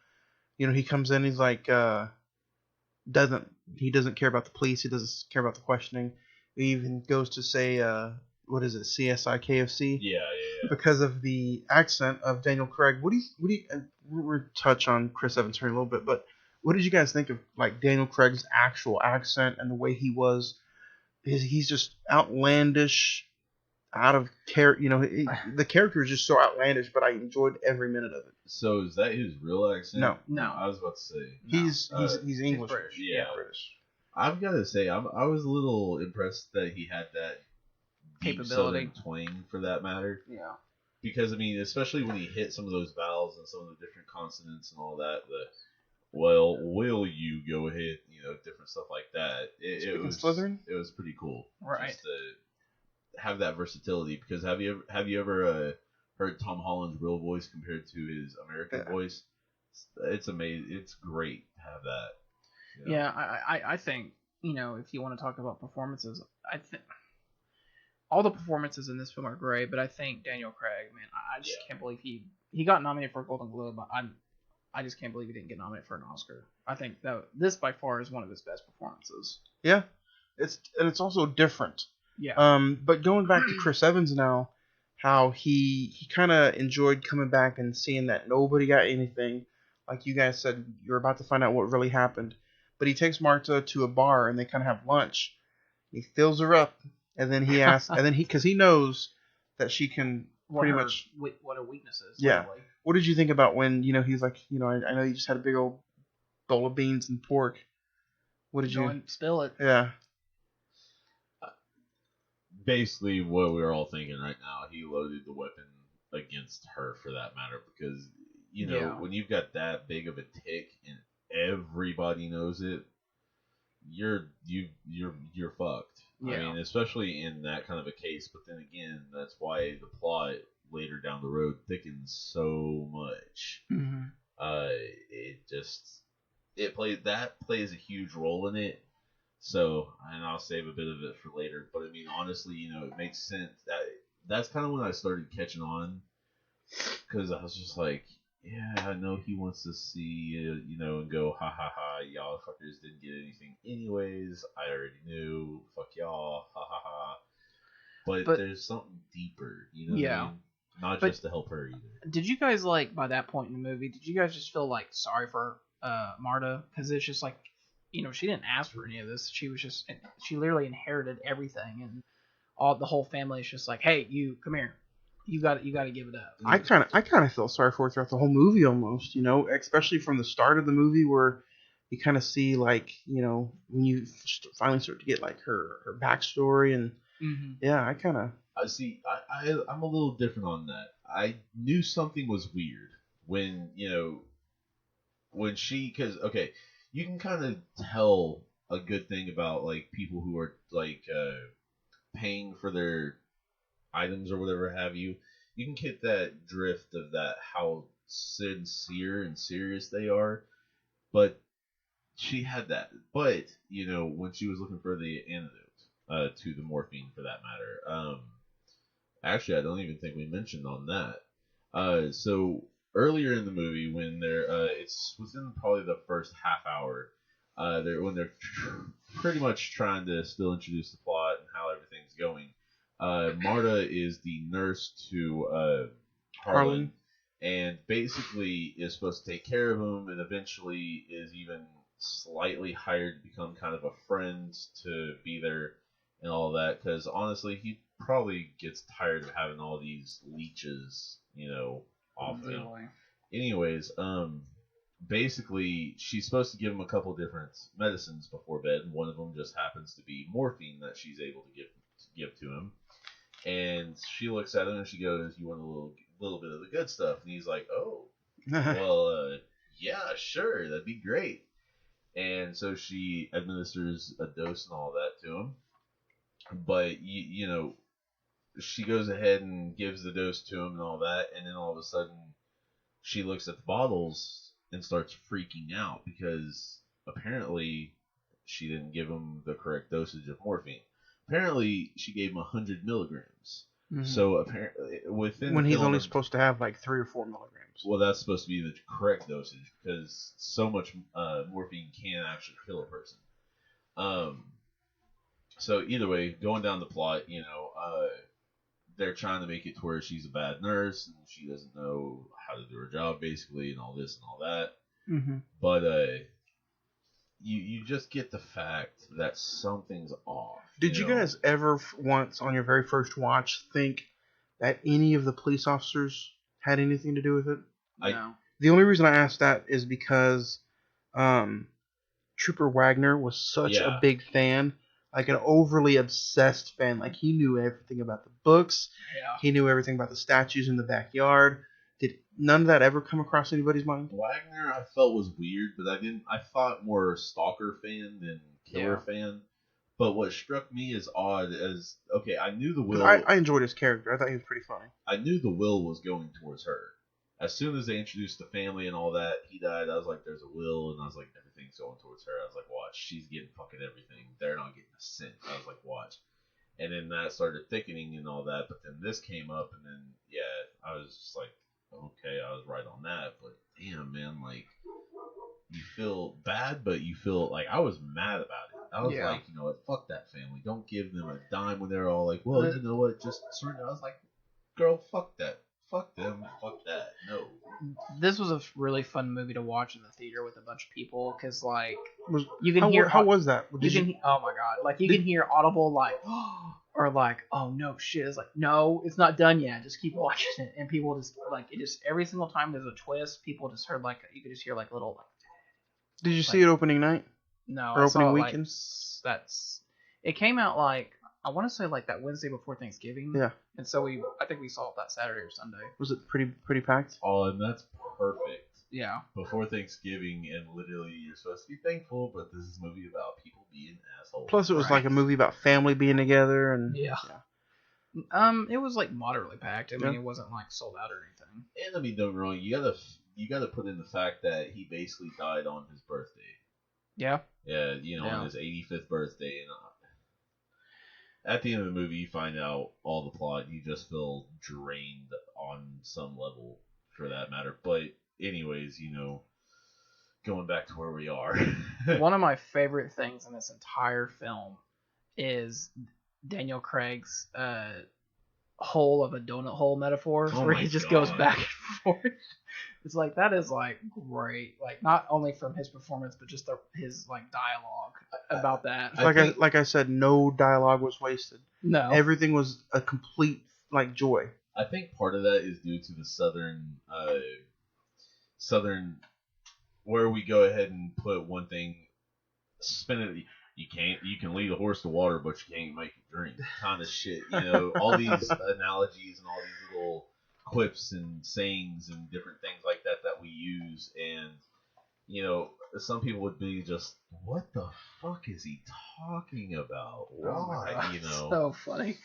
He comes in, he's like, he doesn't care about the police, he doesn't care about the questioning. He even goes to say, what is it, CSI KFC? Yeah. Because of the accent of Daniel Craig. What do you we'll touch on Chris Evans here in a little bit, but what did you guys think of like Daniel Craig's actual accent and the way he was? He's just outlandish, out of character. The character is just so outlandish, but I enjoyed every minute of it. So is that his real accent? No. I was about to say he's English. British. Yeah, British. I've got to say, I was a little impressed that he had that deep capability, southern twang, for that matter. Yeah. Because I mean, especially when he hit some of those vowels and some of the different consonants and all that, well, will you go ahead, different stuff like that. It was Slytherin? It was pretty cool, right? Just to have that versatility. Because have you ever heard Tom Holland's real voice compared to his American voice? It's amazing. It's great to have that. Yeah, I think if you want to talk about performances, I think all the performances in this film are great, but I think Daniel Craig, man, I just can't believe he got nominated for a Golden Globe. I just can't believe he didn't get nominated for an Oscar. I think that this by far is one of his best performances. Yeah, it's also different. Yeah. But going back to Chris Evans now, how he kind of enjoyed coming back and seeing that nobody got anything. Like you guys said, you're about to find out what really happened. But he takes Marta to a bar and they kind of have lunch. He fills her up, and then he asks, and then because he knows that she can what her weaknesses. Yeah. Literally. What did you think about when he's like, I know you just had a big old bowl of beans and pork. What did Go you and spill it? Yeah. Basically, what we're all thinking right now, he loaded the weapon against her for that matter, because when you've got that big of a tick and everybody knows it, you're fucked. Yeah. I mean, especially in that kind of a case. But then again, that's why the plot later down the road thickens so much. Mm-hmm. It plays a huge role in it. So, and I'll save a bit of it for later. But I mean, honestly, it makes sense. That's kind of when I started catching on, because I was just like, yeah, I know he wants to see and go, ha ha ha, y'all fuckers didn't get anything anyways. I already knew. Fuck y'all, ha ha ha. But there's something deeper, what I mean? Not just to help her either. Did you guys by that point in the movie? Did you guys just feel sorry for Marta? Because it's just she didn't ask for any of this. She literally inherited everything, and the whole family is just like, hey, you come here. You got to give it up. I kind of felt sorry for her throughout the whole movie almost, especially from the start of the movie where you kind of see when you finally start to get her backstory and yeah, I kind of I'm a little different on that. I knew something was weird when because okay, you can kind of tell a good thing about people who are paying for their items or whatever have you. You can get that drift of that, how sincere and serious they are. But she had that. But when she was looking for the antidote to the morphine, for that matter, actually I don't even think we mentioned on that. So earlier in the movie, when it's within probably the first half hour, when they're pretty much trying to still introduce the plot and how everything's going. Marta is the nurse to Harlan, and basically is supposed to take care of him, and eventually is even slightly hired to become kind of a friend to be there and all that. Because honestly, he probably gets tired of having all these leeches, off him. Anyways, basically, she's supposed to give him a couple different medicines before bed, and one of them just happens to be morphine that she's able to give to him. And she looks at him and she goes, "You want a little bit of the good stuff?" And he's like, "Oh, well, yeah, sure, that'd be great." And so she administers a dose and all that to him. But she goes ahead and gives the dose to him and all that, and then all of a sudden, she looks at the bottles and starts freaking out because apparently she didn't give him the correct dosage of morphine. Apparently, she gave him 100 milligrams. Mm-hmm. So apparently, when he's only supposed to have 3 or 4 milligrams. Well, that's supposed to be the correct dosage because so much morphine can actually kill a person. So either way, going down the plot, they're trying to make it to where she's a bad nurse and she doesn't know how to do her job, basically, and all this and all that. Mm-hmm. But you just get the fact that something's off. Did you guys ever once on your very first watch think that any of the police officers had anything to do with it? No. The only reason I asked that is because Trooper Wagner was such a big fan, an overly obsessed fan. He knew everything about the books. Yeah. He knew everything about the statues in the backyard. Did none of that ever come across anybody's mind? Wagner, I felt was weird, but I thought more stalker fan than killer fan. But what struck me as odd as, okay, I knew the will. I enjoyed his character. I thought he was pretty funny. I knew the will was going towards her. As soon as they introduced the family and all that, he died. I was like, there's a will, and I was like, everything's going towards her. I was like, watch, she's getting fucking everything. They're not getting a cent. I was like, watch. And then that started thickening and all that. But then this came up, and then I was just like, okay, I was right on that. But damn, man, you feel bad, but you feel I was mad about it. I was like, you know what, fuck that family. Don't give them a dime when they're all like, well, you know what, just surrender. I was like, girl, fuck that. Fuck them. Fuck that. No. This was a really fun movie to watch in the theater with a bunch of people because, you can hear. How was that? Oh my god! You can hear audible are like, oh no shit, it's like, no, it's not done yet, just keep watching it. And people just like, it just every single time there's a twist, people just heard like, you could just hear like little like. Did you see it opening night? No, or I opening saw it, weekend? Like, it came out like, I want to say like that Wednesday before Thanksgiving. Yeah. And so I think we saw it that Saturday or Sunday. Was it pretty packed? Oh, and that's perfect. Yeah. Before Thanksgiving, and literally you're supposed to be thankful, but this is a movie about people being assholes. Plus, it was like a movie about family being together, and yeah. It was like moderately packed. I mean, it wasn't like sold out or anything. And I mean, don't get me wrong, you gotta put in the fact that he basically died on his birthday. Yeah. Yeah, on his 85th birthday, and at the end of the movie, you find out all the plot. You just feel drained on some level, for that matter. But anyways, going back to where we are. One of my favorite things in this entire film is Daniel Craig's hole of a donut hole metaphor, where he just goes back and forth. It's like, that is like great, like not only from his performance but just his like dialogue about that. Like I said, no dialogue was wasted. No, everything was a complete like joy. I think part of that is due to the southern, where we go ahead and put one thing, spin it. You can lead a horse to water, but you can't make it drink. Kind of shit, all these analogies and all these little quips and sayings and different things like that we use, and some people would be just, what the fuck is he talking about? Why? So funny.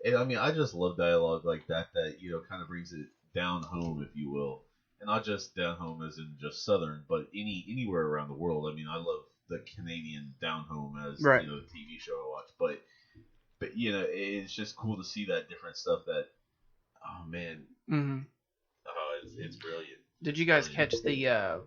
And I mean, I just love dialogue like that kind of brings it down home, if you will, and not just down home as in just Southern, but anywhere around the world. I mean, I love the Canadian down home as the TV show I watch, but it's just cool to see that different stuff. That, oh man, it's brilliant. Did you guys catch the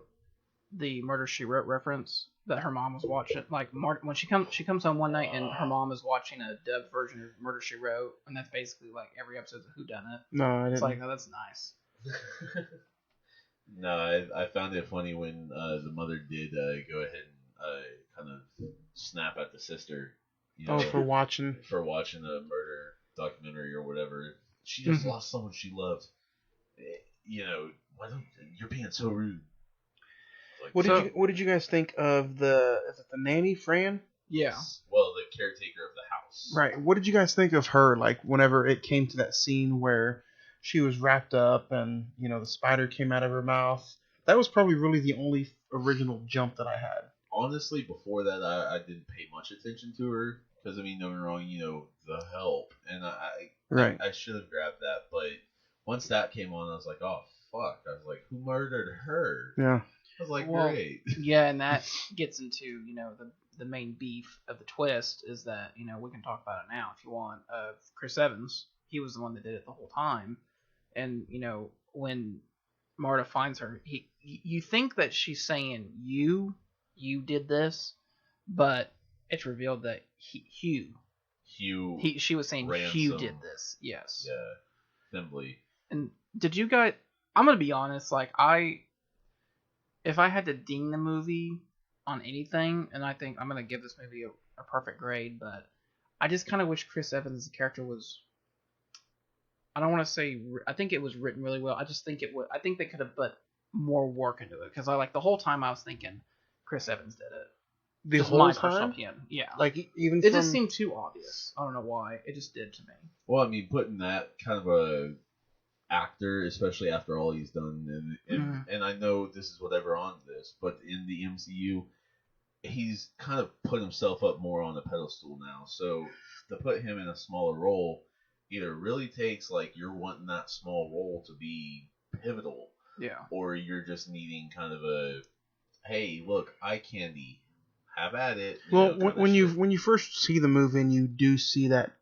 Murder She Wrote reference that her mom was watching? Like, when she comes home one night and her mom is watching a dubbed version of Murder She Wrote, and that's basically like every episode of Whodunit. No, I didn't. It's like, oh, that's nice. No, I found it funny when the mother did go ahead and kind of snap at the sister. For watching a murder documentary or whatever. She just lost someone she loved. Why don't you're being so rude? Like, what did you guys think of the nanny, Fran? Yeah. Well, the caretaker of the house. Right. What did you guys think of her? Like, whenever it came to that scene where she was wrapped up and the spider came out of her mouth. That was probably really the only original jump that I had. Honestly, before that, I didn't pay much attention to her because, I mean, don't get me wrong, the help, and I should have grabbed that, but once that came on, I was like, oh fuck! I was like, who murdered her? Yeah. I was like, great. Yeah, and that gets into the main beef of the twist is that we can talk about it now if you want. Chris Evans, he was the one that did it the whole time, and when Marta finds her, you think that she's saying you did this, but it's revealed that Hugh, she was saying Ransom. Hugh did this. Yes. Yeah. Simply. And did you guys? I'm gonna be honest. Like, if I had to ding the movie on anything, and I think I'm gonna give this movie a perfect grade, but I just kind of wish Chris Evans' character was. I don't want to say. I think it was written really well. I just think it would. I think they could have put more work into it because the whole time I was thinking Chris Evans did it. The just whole my time? personal opinion. Yeah. Like, even it just seemed too obvious. I don't know why. It just did to me. Well, I mean, putting that kind of a actor, especially after all he's done, and I know this is whatever on this, but in the MCU, he's kind of put himself up more on a pedestal now. So to put him in a smaller role either really takes like you're wanting that small role to be pivotal, or you're just needing kind of a, hey, look, eye candy, have at it. Well, when you first see the movie and you do see that,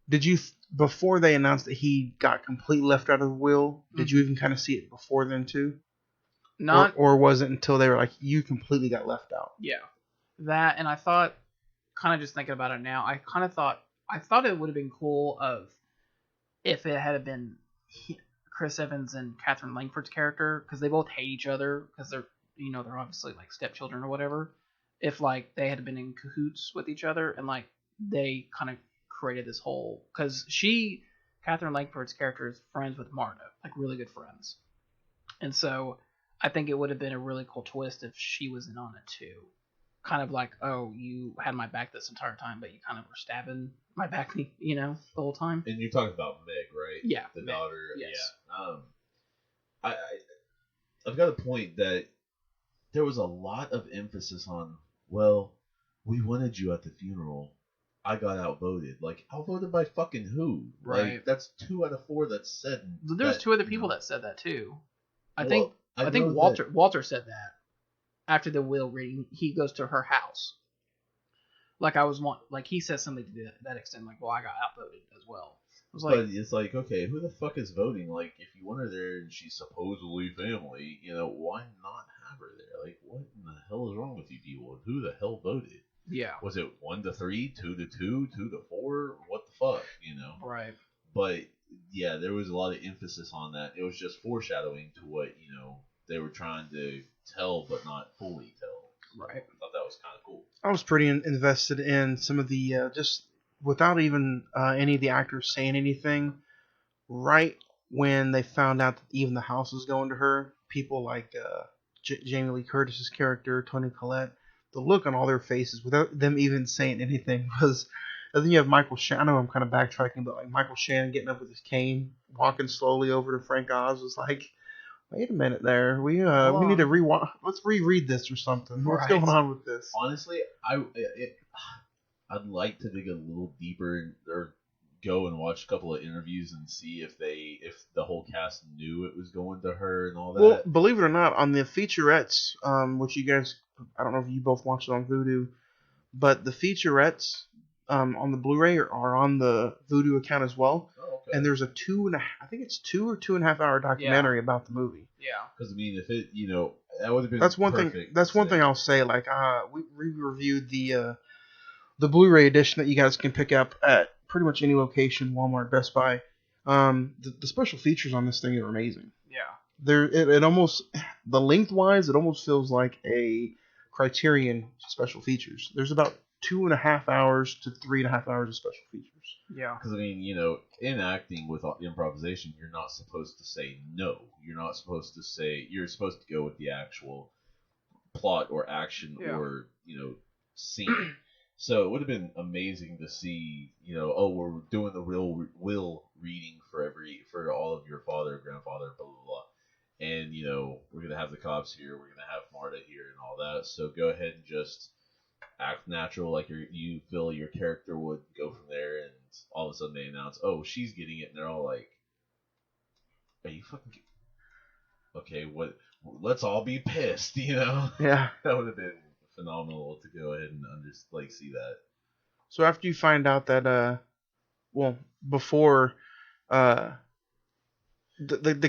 did you before they announced that he got completely left out of the will? Did you even kind of see it before then too? Not, or was it until they were like, you completely got left out? Yeah, that, and I thought, kind of just thinking about it now, I thought it would have been cool if it had been Chris Evans and Catherine Langford's character, because they both hate each other because they're they're obviously like stepchildren or whatever. If like they had been in cahoots with each other and like they kind of created this whole, because Catherine Langford's character is friends with Marta, like really good friends, and so I think it would have been a really cool twist if she was in on it too. Kind of like, oh, you had my back this entire time, but you kind of were stabbing my back, the whole time. And you're talking about Meg, right? Yeah, the Meg, daughter. yes. Yeah. I've got a point that there was a lot of emphasis on. Well, we wanted you at the funeral. I got outvoted. Like, outvoted by fucking who? Right. Like, that's 2 out of 4 that said. There's 2 other people that said that too. I think Walter said that after the will reading. He goes to her house. Like he says something to that extent. Like, well, I got outvoted as well. But it's like, okay, who the fuck is voting? Like, if you want her there and she's supposedly family, why not have her there? Like, what in the hell is wrong with you people? Who the hell voted? Yeah. Was it 1-3, 2-2, 2-4? What the fuck, Right. But yeah, there was a lot of emphasis on that. It was just foreshadowing to what they were trying to tell, but not fully tell. Right. I thought that was kind of cool. I was pretty invested in some of the just without even any of the actors saying anything. Right when they found out that even the house was going to her, people like Jamie Lee Curtis's character, Toni Collette, the look on all their faces without them even saying anything was. And then you have Michael Shannon. I know I'm kind of backtracking, but like Michael Shannon getting up with his cane, walking slowly over to Frank Oz was like, wait a minute there. We need to let's reread this or something. What's going on with this? Honestly, I'd like to dig a little deeper or go and watch a couple of interviews and see if the whole cast knew it was going to her and all that. Well, believe it or not, on the featurettes, which you guys, I don't know if you both watched it on Vudu, but the featurettes on the Blu-ray are on the Vudu account as well. Oh, okay. And there's a 2 or 2.5 hour documentary about the movie. Yeah. Because I mean, if it, that would have been. That's one perfect thing. That's one thing I'll say. Like, we reviewed the Blu-ray edition that you guys can pick up at pretty much any location, Walmart, Best Buy. The special features on this thing are amazing. Yeah. It almost, the lengthwise, it almost feels like a Criterion special features. There's about 2.5 hours to 3.5 hours of special features. Yeah. Because I mean, in acting with improvisation, you're not supposed to say no. You're not supposed to say. You're supposed to go with the actual plot or action or scene. So it would have been amazing to see, we're doing the real will reading for all of your father, grandfather, blah blah blah, and we're gonna have the cops here, we're gonna have Marta here, and all that. So go ahead and just act natural, like you feel your character would go from there, and all of a sudden they announce, oh, she's getting it, and they're all like, are you fucking okay? What? Let's all be pissed, Yeah. That would have been phenomenal to go ahead and see that. So after you find out that before the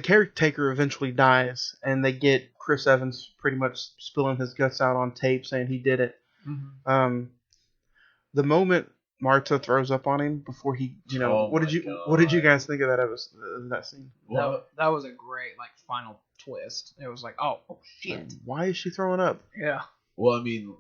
caretaker eventually dies and they get Chris Evans pretty much spilling his guts out on tape saying he did it. Mm-hmm. The moment Marta throws up on him before he, what did you guys think of that scene? Well, that was a great final twist. It was like, oh shit. Why is she throwing up? Yeah. Well, I mean,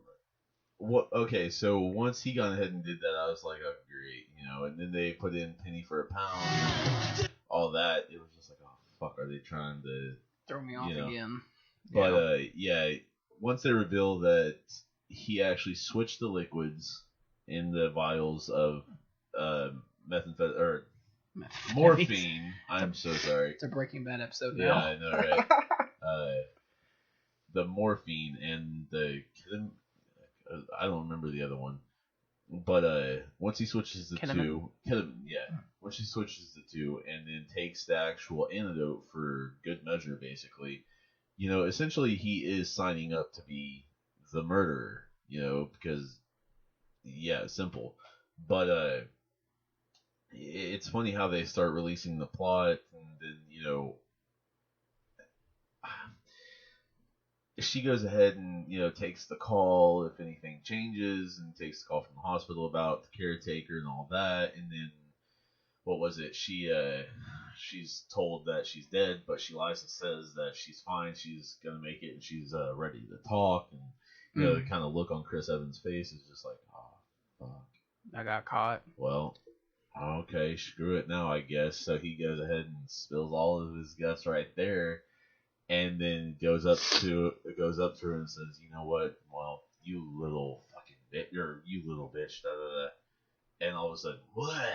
okay, so once he got ahead and did that, I was like, oh, great, and then they put in penny for a pound, all that. It was just like, oh, fuck, are they trying to throw me off again? But, once they reveal that he actually switched the liquids in the vials of methamphetamine, or morphine. I'm so sorry. It's a Breaking Bad episode now. Yeah, I know, right? The morphine and the I don't remember the other one, but once he switches the two, once he switches the two and then takes the actual antidote for good measure, basically, essentially he is signing up to be the murderer, because simple, but it's funny how they start releasing the plot, and then she goes ahead and takes the call if anything changes, and takes the call from the hospital about the caretaker and all that. And then what was it? She's told that she's dead, but she lies and says that she's fine, she's gonna make it, and she's ready to talk. And the kind of look on Chris Evans' face is just like, oh fuck, I got caught. Well, Okay, screw it now, I guess. So he goes ahead and spills all of his guts right there, and then goes up to her and says, "You know what? Well, you little fucking bitch, you little bitch." Da, da, da. And all of a sudden, what?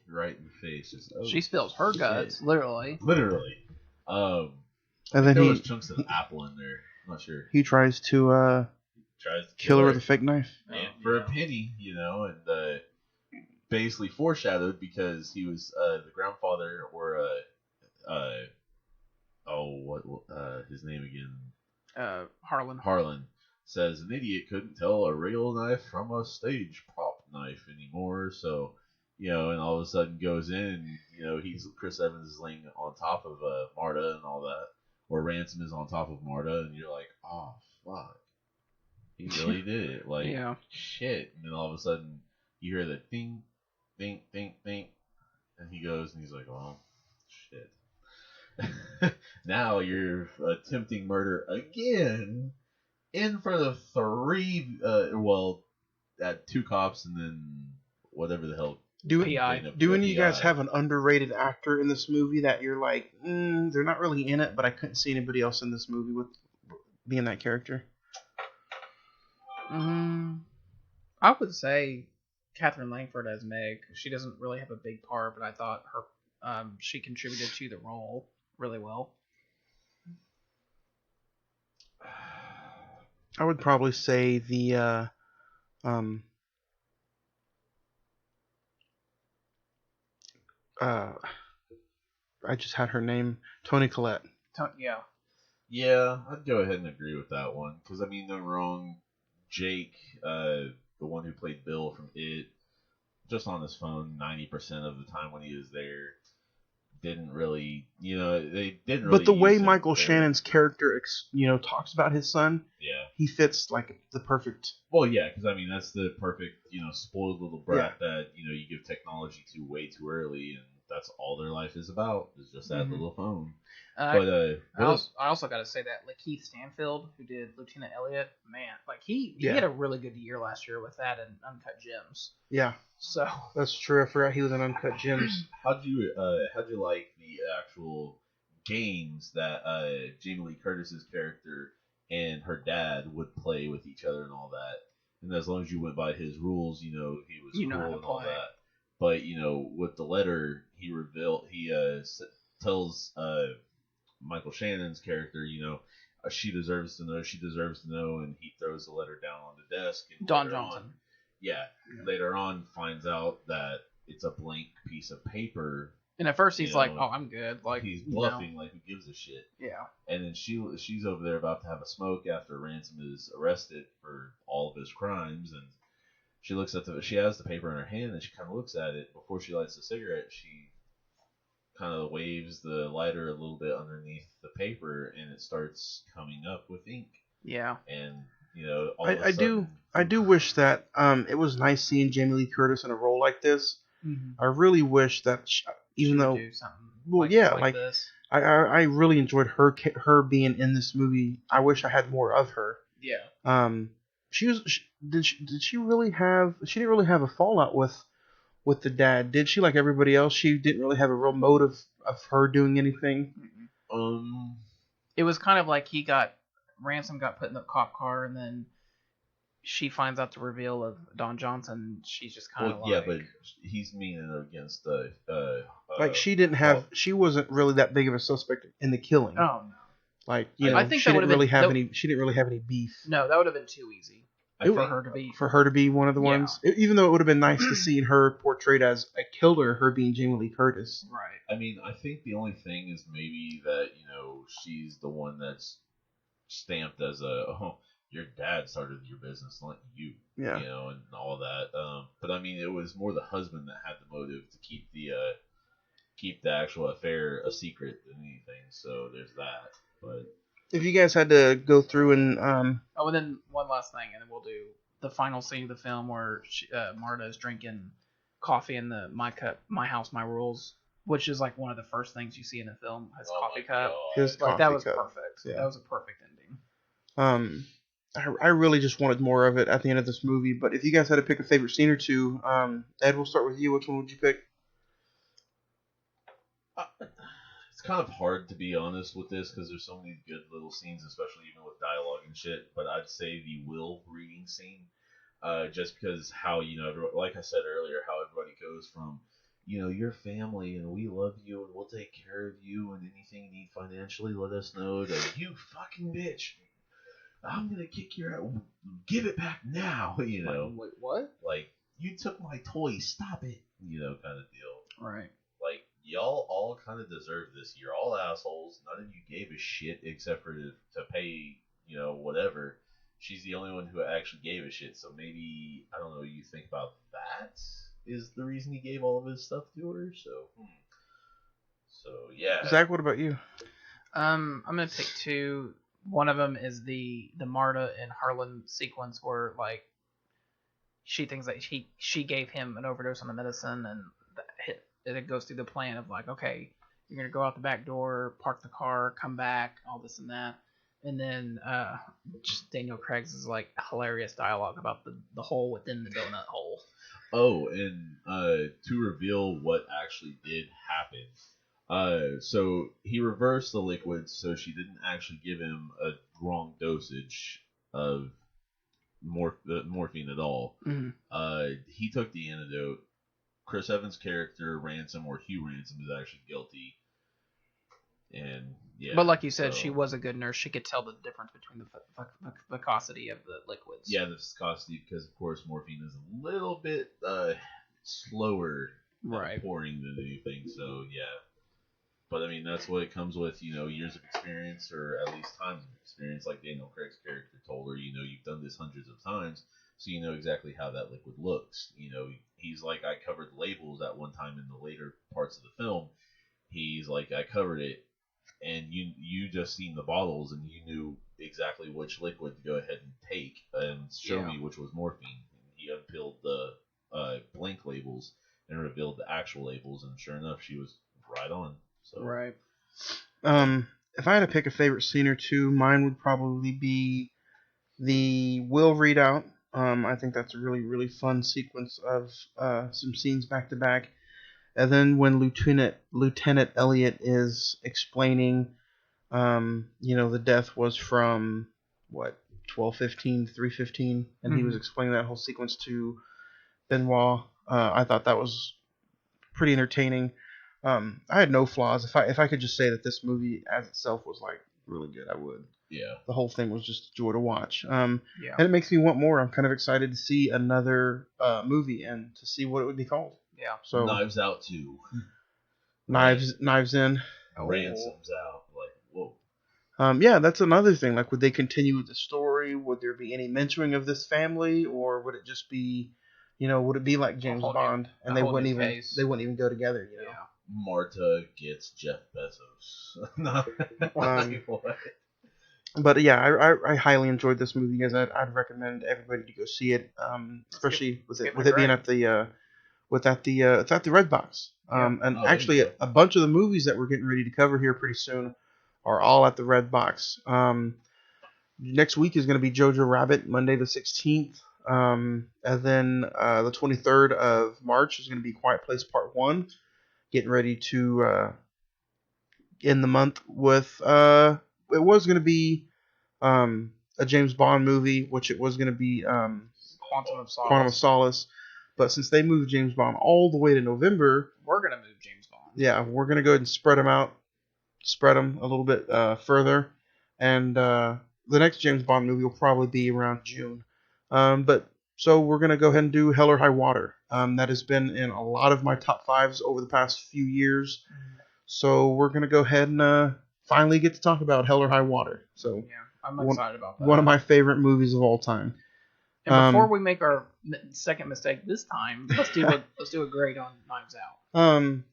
Right in the face. Just, oh, She spills her shit. guts, literally. Literally. And then there was chunks of apple in there. I'm not sure. he tries to Tries to kill her with a fake knife. And for a penny, and basically foreshadowed because he was the grandfather or his name again? Harlan says an idiot couldn't tell a real knife from a stage prop knife anymore. So, and all of a sudden goes in, Chris Evans is laying on top of Marta and all that, or Ransom is on top of Marta, and you're like, oh fuck, he really did it, like shit. And then all of a sudden you hear the ding, ding, ding, ding, and he goes and he's like, oh shit. Now you're attempting murder again in front of two cops and then whatever the hell. Do any of you guys have an underrated actor in this movie that you're like, they're not really in it, but I couldn't see anybody else in this movie with being that character? I would say Catherine Langford as Meg. She doesn't really have a big part, but I thought she contributed to the role really well. I would probably say the I just had her name, Toni Collette. Yeah, I'd go ahead and agree with that one because no wrong. Jake, the one who played Bill from It, just on his phone 90% of the time when he was there. Didn't really, they didn't really. But the way Michael Shannon's character, talks about his son, he fits like the perfect. Well, yeah, because that's the perfect, spoiled little brat that you give technology to way too early, and that's all their life is about is just that little phone. I also got to say that Lakeith Stanfield, who did Lieutenant Elliot, man, like he had a really good year last year with that and Uncut Gems. Yeah. So that's true. I forgot he was in Uncut Gems. How'd you like the actual games that Jamie Lee Curtis's character and her dad would play with each other and all that? And as long as you went by his rules, he was cool and all that. But with the letter, he tells Michael Shannon's character, she deserves to know, and he throws the letter down on the desk. And Don Johnson. Later on finds out that it's a blank piece of paper. And at first he's like, "Oh, I'm good." Like he's bluffing, like who gives a shit? Yeah. And then she's over there about to have a smoke after Ransom is arrested for all of his crimes, and she looks at she has the paper in her hand, and she kind of looks at it before she lights the cigarette. She kind of waves the lighter a little bit underneath the paper, and it starts coming up with ink. Yeah. And I do wish that it was nice seeing Jamie Lee Curtis in a role like this. Mm-hmm. I really wish that even though, do something this. I really enjoyed her being in this movie. I wish I had more of her. Yeah. Did she really have? She didn't really have a fallout with the dad, did she? Like everybody else, she didn't really have a real motive of her doing anything. It was kind of like Ransom got put in the cop car, and then she finds out the reveal of Don Johnson. She's just kind of but he's meaning against she wasn't really that big of a suspect in the killing. Oh no. Like I think she didn't really have any beef. No, that would have been too easy for her to be one of the ones. Even though it would have been nice to see her portrayed as a killer, her being Jamie Lee Curtis. Right. I think the only thing is maybe that she's the one that's stamped as your dad started your business, not you. Yeah. And all that. But it was more the husband that had the motive to keep the actual affair a secret than anything. So there's that. But if you guys had to go through and and then one last thing, and then we'll do the final scene of the film where Marta is drinking coffee in the My House, My Rules, which is like one of the first things you see in the film. His coffee cup. That was perfect. Yeah. That was a perfect ending. I really just wanted more of it at the end of this movie. But if you guys had to pick a favorite scene or two, Ed, we'll start with you. Which one would you pick? kind of hard to be honest with this because there's so many good little scenes, especially even with dialogue and shit. But I'd say the will reading scene, just because how like I said earlier, how everybody goes from your family and we love you and we'll take care of you and anything you need financially, let us know. To you fucking bitch, I'm gonna kick your ass. Give it back now. Wait, what? Like you took my toy. Stop it. Kind of deal. Right. Like, y'all all kind of deserve this. You're all assholes. None of you gave a shit except for to pay, whatever. She's the only one who actually gave a shit. So maybe, I don't know, you think about that is the reason he gave all of his stuff to her. So yeah. Zach, what about you? I'm going to pick two. One of them is the Marta and Harlan sequence where, like, she thinks that she gave him an overdose on the medicine, and it goes through the plan of like, okay, you're gonna go out the back door, park the car, come back, all this and that, and then just Daniel Craig's is like hilarious dialogue about the hole within the donut hole. Oh, and to reveal what actually did happen, so he reversed the liquids, so she didn't actually give him a wrong dosage of morphine at all. Mm-hmm. He took the antidote. Chris Evans' character, Ransom, or Hugh Ransom, is actually guilty. And yeah. But like you said, she was a good nurse. She could tell the difference between the viscosity of the liquids. Yeah, the viscosity, because of course morphine is a little bit slower pouring than anything. So yeah. But I mean, that's what it comes with, years of experience, or at least times of experience. Like Daniel Craig's character told her, you've done this hundreds of times, so you know exactly how that liquid looks. He's like, I covered labels at one time in the later parts of the film. He's like, I covered it, and you just seen the bottles, and you knew exactly which liquid to go ahead and take and show me which was morphine. And he unpeeled the blank labels and revealed the actual labels, and sure enough, she was right on. So. Right. If I had to pick a favorite scene or two, mine would probably be the will readout. I think that's a really, really fun sequence of some scenes back to back. And then when Lieutenant Elliot is explaining, the death was from 12:15 to 3:15, and he was explaining that whole sequence to Benoit. I thought that was pretty entertaining. I had no flaws. If I could just say that this movie as itself was like really good, I would. Yeah. The whole thing was just a joy to watch. And it makes me want more. I'm kind of excited to see another movie and to see what it would be called. Yeah. So Knives Out 2. Knives In. Ransom's out. Like, whoa. Yeah, that's another thing. Like, would they continue with the story? Would there be any mentioning of this family, or would it just be, would it be like James Bond and they wouldn't even go together? Yeah. Marta gets Jeff Bezos. But yeah, I highly enjoyed this movie, guys. I'd recommend everybody to go see it, especially with it being at the Redbox. And actually, a bunch of the movies that we're getting ready to cover here pretty soon are all at the Redbox. Next week is going to be Jojo Rabbit, Monday the 16th. And then the 23rd of March is going to be Quiet Place Part 1. Getting ready to end the month with it was going to be a James Bond movie, which it was going to be Quantum of Solace. But since they moved James Bond all the way to November, we're going to move James Bond. Yeah, we're going to go ahead and spread them a little bit further. And the next James Bond movie will probably be around June. So we're going to go ahead and do Hell or High Water. That has been in a lot of my top fives over the past few years. So we're going to go ahead and finally get to talk about Hell or High Water. So yeah, I'm excited about that. One of my favorite movies of all time. And before we make our second mistake this time, let's do a grade on Knives Out.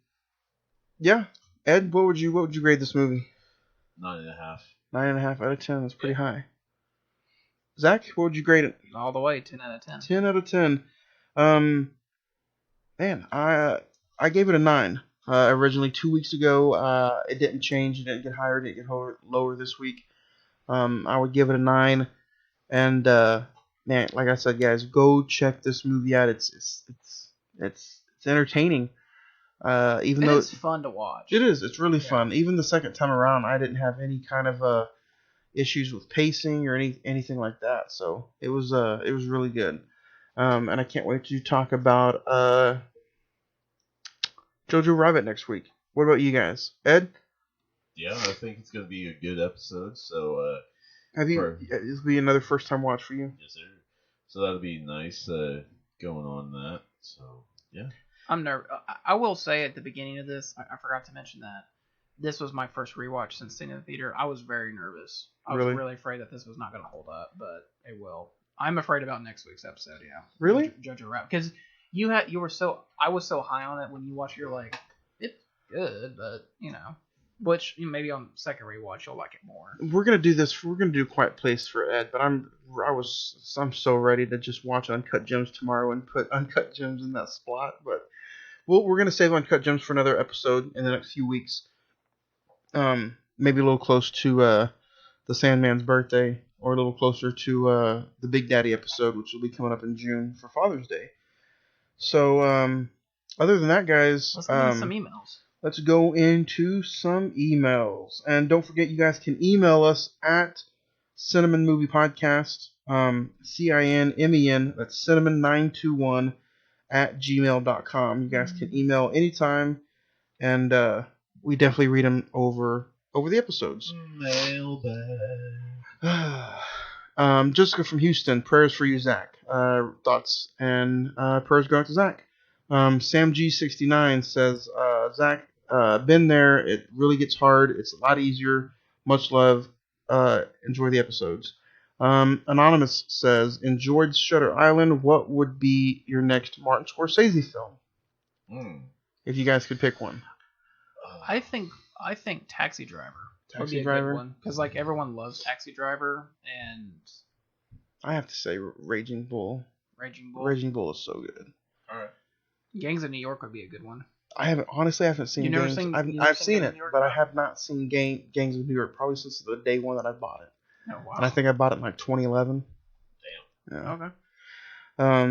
Yeah. Ed, what would you grade this movie? 9.5. 9.5 out of 10. That's pretty high. Zach, what would you grade it? All the way, 10 out of 10. 10 out of 10. Man, I gave it a 9. Originally 2 weeks ago, it didn't change. It didn't get higher. It didn't get lower this week. I would give it a 9. And man, like I said, guys, go check this movie out. It's entertaining. Even It though is fun to watch. it is, it's really fun. Even the second time around, I didn't have any kind of issues with pacing or anything like that. So it was really good. And I can't wait to talk about Jojo Rabbit next week. What about you guys, Ed? Yeah, I think it's gonna be a good episode. So Have you? This will be another first time watch for you. yes, sir. So that'll be nice going on that. So yeah. I'm nervous. I will say at the beginning of this, I forgot to mention that this was my first rewatch since seeing it in the theater. I was very nervous. I was really afraid that this was not going to hold up, but it will. I'm afraid about next week's episode. Yeah. Really? Jojo Rabbit, because I was so high on it when you watch. You're like, it's good, but which maybe on second rewatch you'll like it more. We're gonna do this. We're gonna do Quiet Place for Ed, but I'm so ready to just watch Uncut Gems tomorrow and put Uncut Gems in that spot. But we're gonna save Uncut Gems for another episode in the next few weeks. Maybe a little close to the Sandman's birthday, or a little closer to the Big Daddy episode, which will be coming up in June for Father's Day. So other than that, guys, let's get some emails. Let's go into some emails. And don't forget, you guys can email us at Cine-Men Movie Podcast, CINMEN, that's cinnamon921 at gmail.com. You guys can email anytime, and we definitely read them over the episodes. Mailbag. Jessica from Houston, prayers for you, Zach. Thoughts and prayers go out to Zach. Sam G69 says, Zach, been there. It really gets hard. It's a lot easier. Much love. Enjoy the episodes. Anonymous says, enjoyed Shutter Island. What would be your next Martin Scorsese film? If you guys could pick one. I think Taxi Driver. Taxi Driver? Because everyone loves Taxi Driver, and I have to say Raging Bull. Raging Bull is so good. All right. Gangs of New York would be a good one. I haven't seen Gangs. I've seen it, but I have not seen Gangs of New York probably since the day one that I bought it. Oh wow! And I think I bought it in 2011. Damn. Yeah. Okay.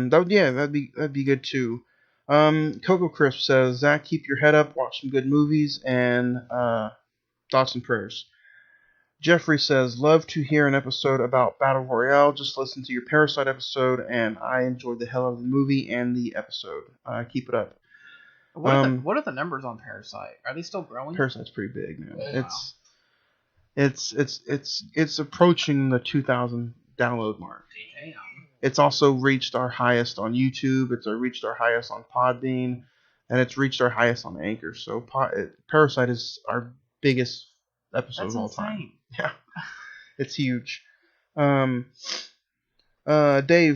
That'd be good too. Coco Crisp says, Zach, keep your head up, watch some good movies, and thoughts and prayers. Jeffrey says, love to hear an episode about Battle Royale. Just listen to your Parasite episode, and I enjoyed the hell out of the movie and the episode. Keep it up. What are the numbers on Parasite? Are they still growing? Parasite's pretty big, man. Wow. It's approaching the 2,000 download mark. Damn. It's also reached our highest on YouTube. It's reached our highest on Podbean, and it's reached our highest on Anchor. So Parasite is our biggest episode of all time. Yeah, it's huge. Dave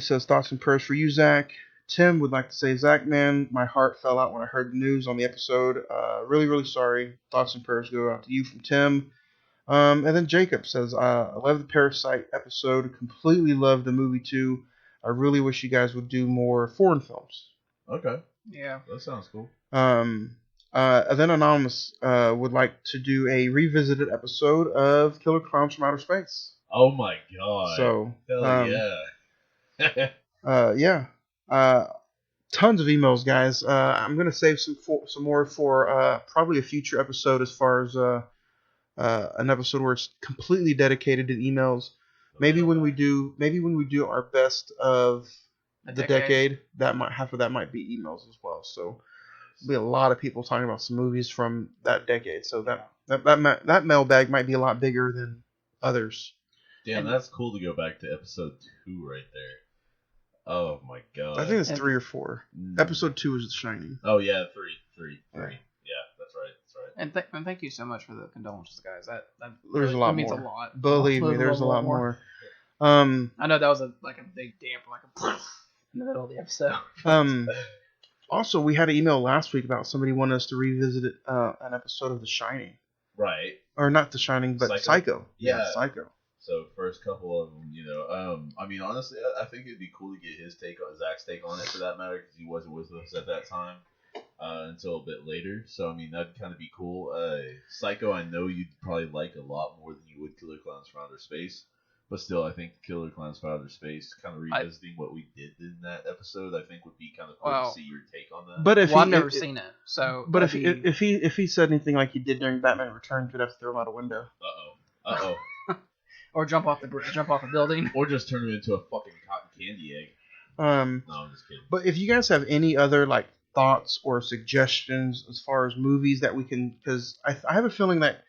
says, thoughts and prayers for you, Zach. Tim would like to say, Zach, man, my heart fell out when I heard the news on the episode. Really, really sorry. Thoughts and prayers go out to you from Tim. And then Jacob says, I love the Parasite episode. Completely love the movie too. I really wish you guys would do more foreign films. Okay. Yeah. That sounds cool. And then Anonymous would like to do a revisited episode of Killer Clowns from Outer Space. Oh my god. So, hell yeah. Tons of emails, guys. I'm gonna save some more for probably a future episode, as far as an episode where it's completely dedicated to emails. Maybe when we do our best of the decade, half of that might be emails as well. So there'll be a lot of people talking about some movies from that decade. So that mailbag might be a lot bigger than others. Damn, that's cool to go back to episode 2 right there. Oh my god. I think it's 3 or 4. Episode 2 is The Shining. Oh yeah, 3. Yeah, that's right. And thank you so much for the condolences, guys. That there's a lot means more. A lot. Believe me, there's a lot more. I know that was a big damper, in the middle of the episode. Also, we had an email last week about somebody wanting us to revisit an episode of The Shining. Right. Or not The Shining, but Psycho. Yeah, Psycho. So first couple of them, I mean, honestly, I think it'd be cool to get Zach's take on it, for that matter, because he wasn't with us at that time until a bit later. So I mean, that'd kind of be cool. Psycho, I know you'd probably like a lot more than you would Killer Clowns from Outer Space. But still, I think Killer Clowns Fly Outer Space, kind of revisiting what we did in that episode, I think would be kind of cool to see your take on that. But I've never seen it, so. But if he said anything like he did during Batman Returns, we'd have to throw him out a window. Uh oh. Or jump off a building. Or just turn him into a fucking cotton candy egg. No, I'm just kidding. But if you guys have any other like thoughts or suggestions as far as movies that we can, because I have a feeling that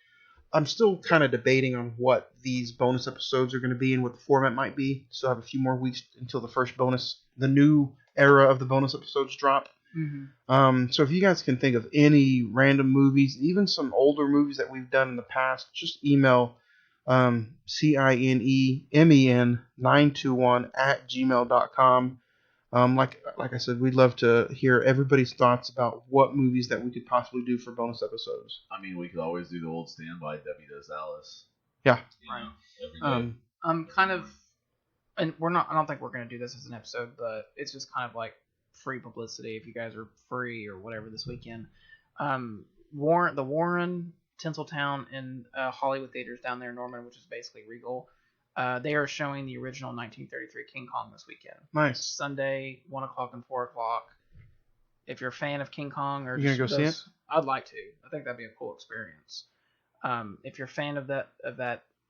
I'm still kind of debating on what these bonus episodes are going to be and what the format might be. Still have a few more weeks until the new era of the bonus episodes drop. Mm-hmm. So if you guys can think of any random movies, even some older movies that we've done in the past, just email cinemen921@gmail.com. Like I said, we'd love to hear everybody's thoughts about what movies that we could possibly do for bonus episodes. I mean, we could always do the old standby, Debbie Does Alice. Yeah. Right. Every day. I'm kind of, and I don't think we're going to do this as an episode, but it's just kind of like free publicity if you guys are free or whatever this weekend. The Warren, Tinseltown, and Hollywood Theaters down there in Norman, which is basically Regal. They are showing the original 1933 King Kong this weekend. Nice. Sunday, 1 o'clock and 4 o'clock. If you're a fan of King Kong, or you gonna go see it? I'd like to. I think that'd be a cool experience. If you're a fan of that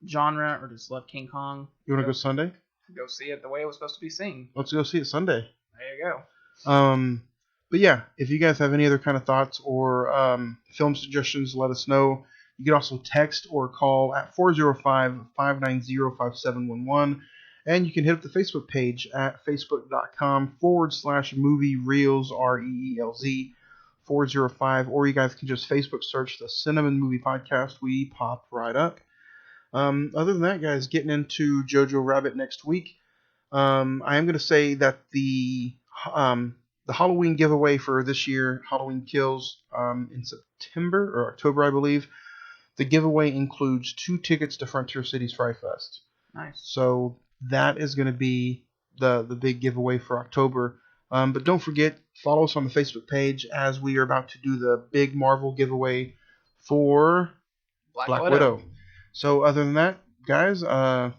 genre or just love King Kong, you want to go Sunday? Go see it the way it was supposed to be seen. Let's go see it Sunday. There you go. But yeah, if you guys have any other kind of thoughts or film suggestions, let us know. You can also text or call at 405-590-5711. And you can hit up the Facebook page at facebook.com/moviereels, REELZ 405. Or you guys can just Facebook search the Cine-Men Movie Podcast. We pop right up. Other than that, guys, getting into Jojo Rabbit next week. I am going to say that the Halloween giveaway for this year, Halloween Kills, in September or October, I believe. The giveaway includes 2 tickets to Frontier City's Fright Fest. Nice. So that is going to be the big giveaway for October. But don't forget, follow us on the Facebook page as we are about to do the big Marvel giveaway for Black Widow. So other than that, guys, I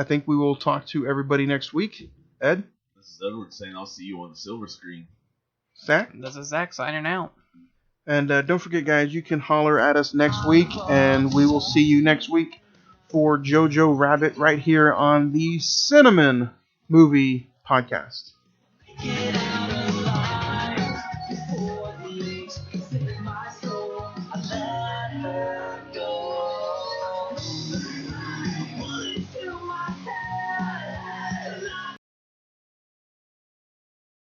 think we will talk to everybody next week. Ed? This is Edward saying I'll see you on the silver screen. Zach? This is Zach signing out. And don't forget, guys, you can holler at us next week, and we will see you next week for Jojo Rabbit right here on the Cine-Men Movie Podcast.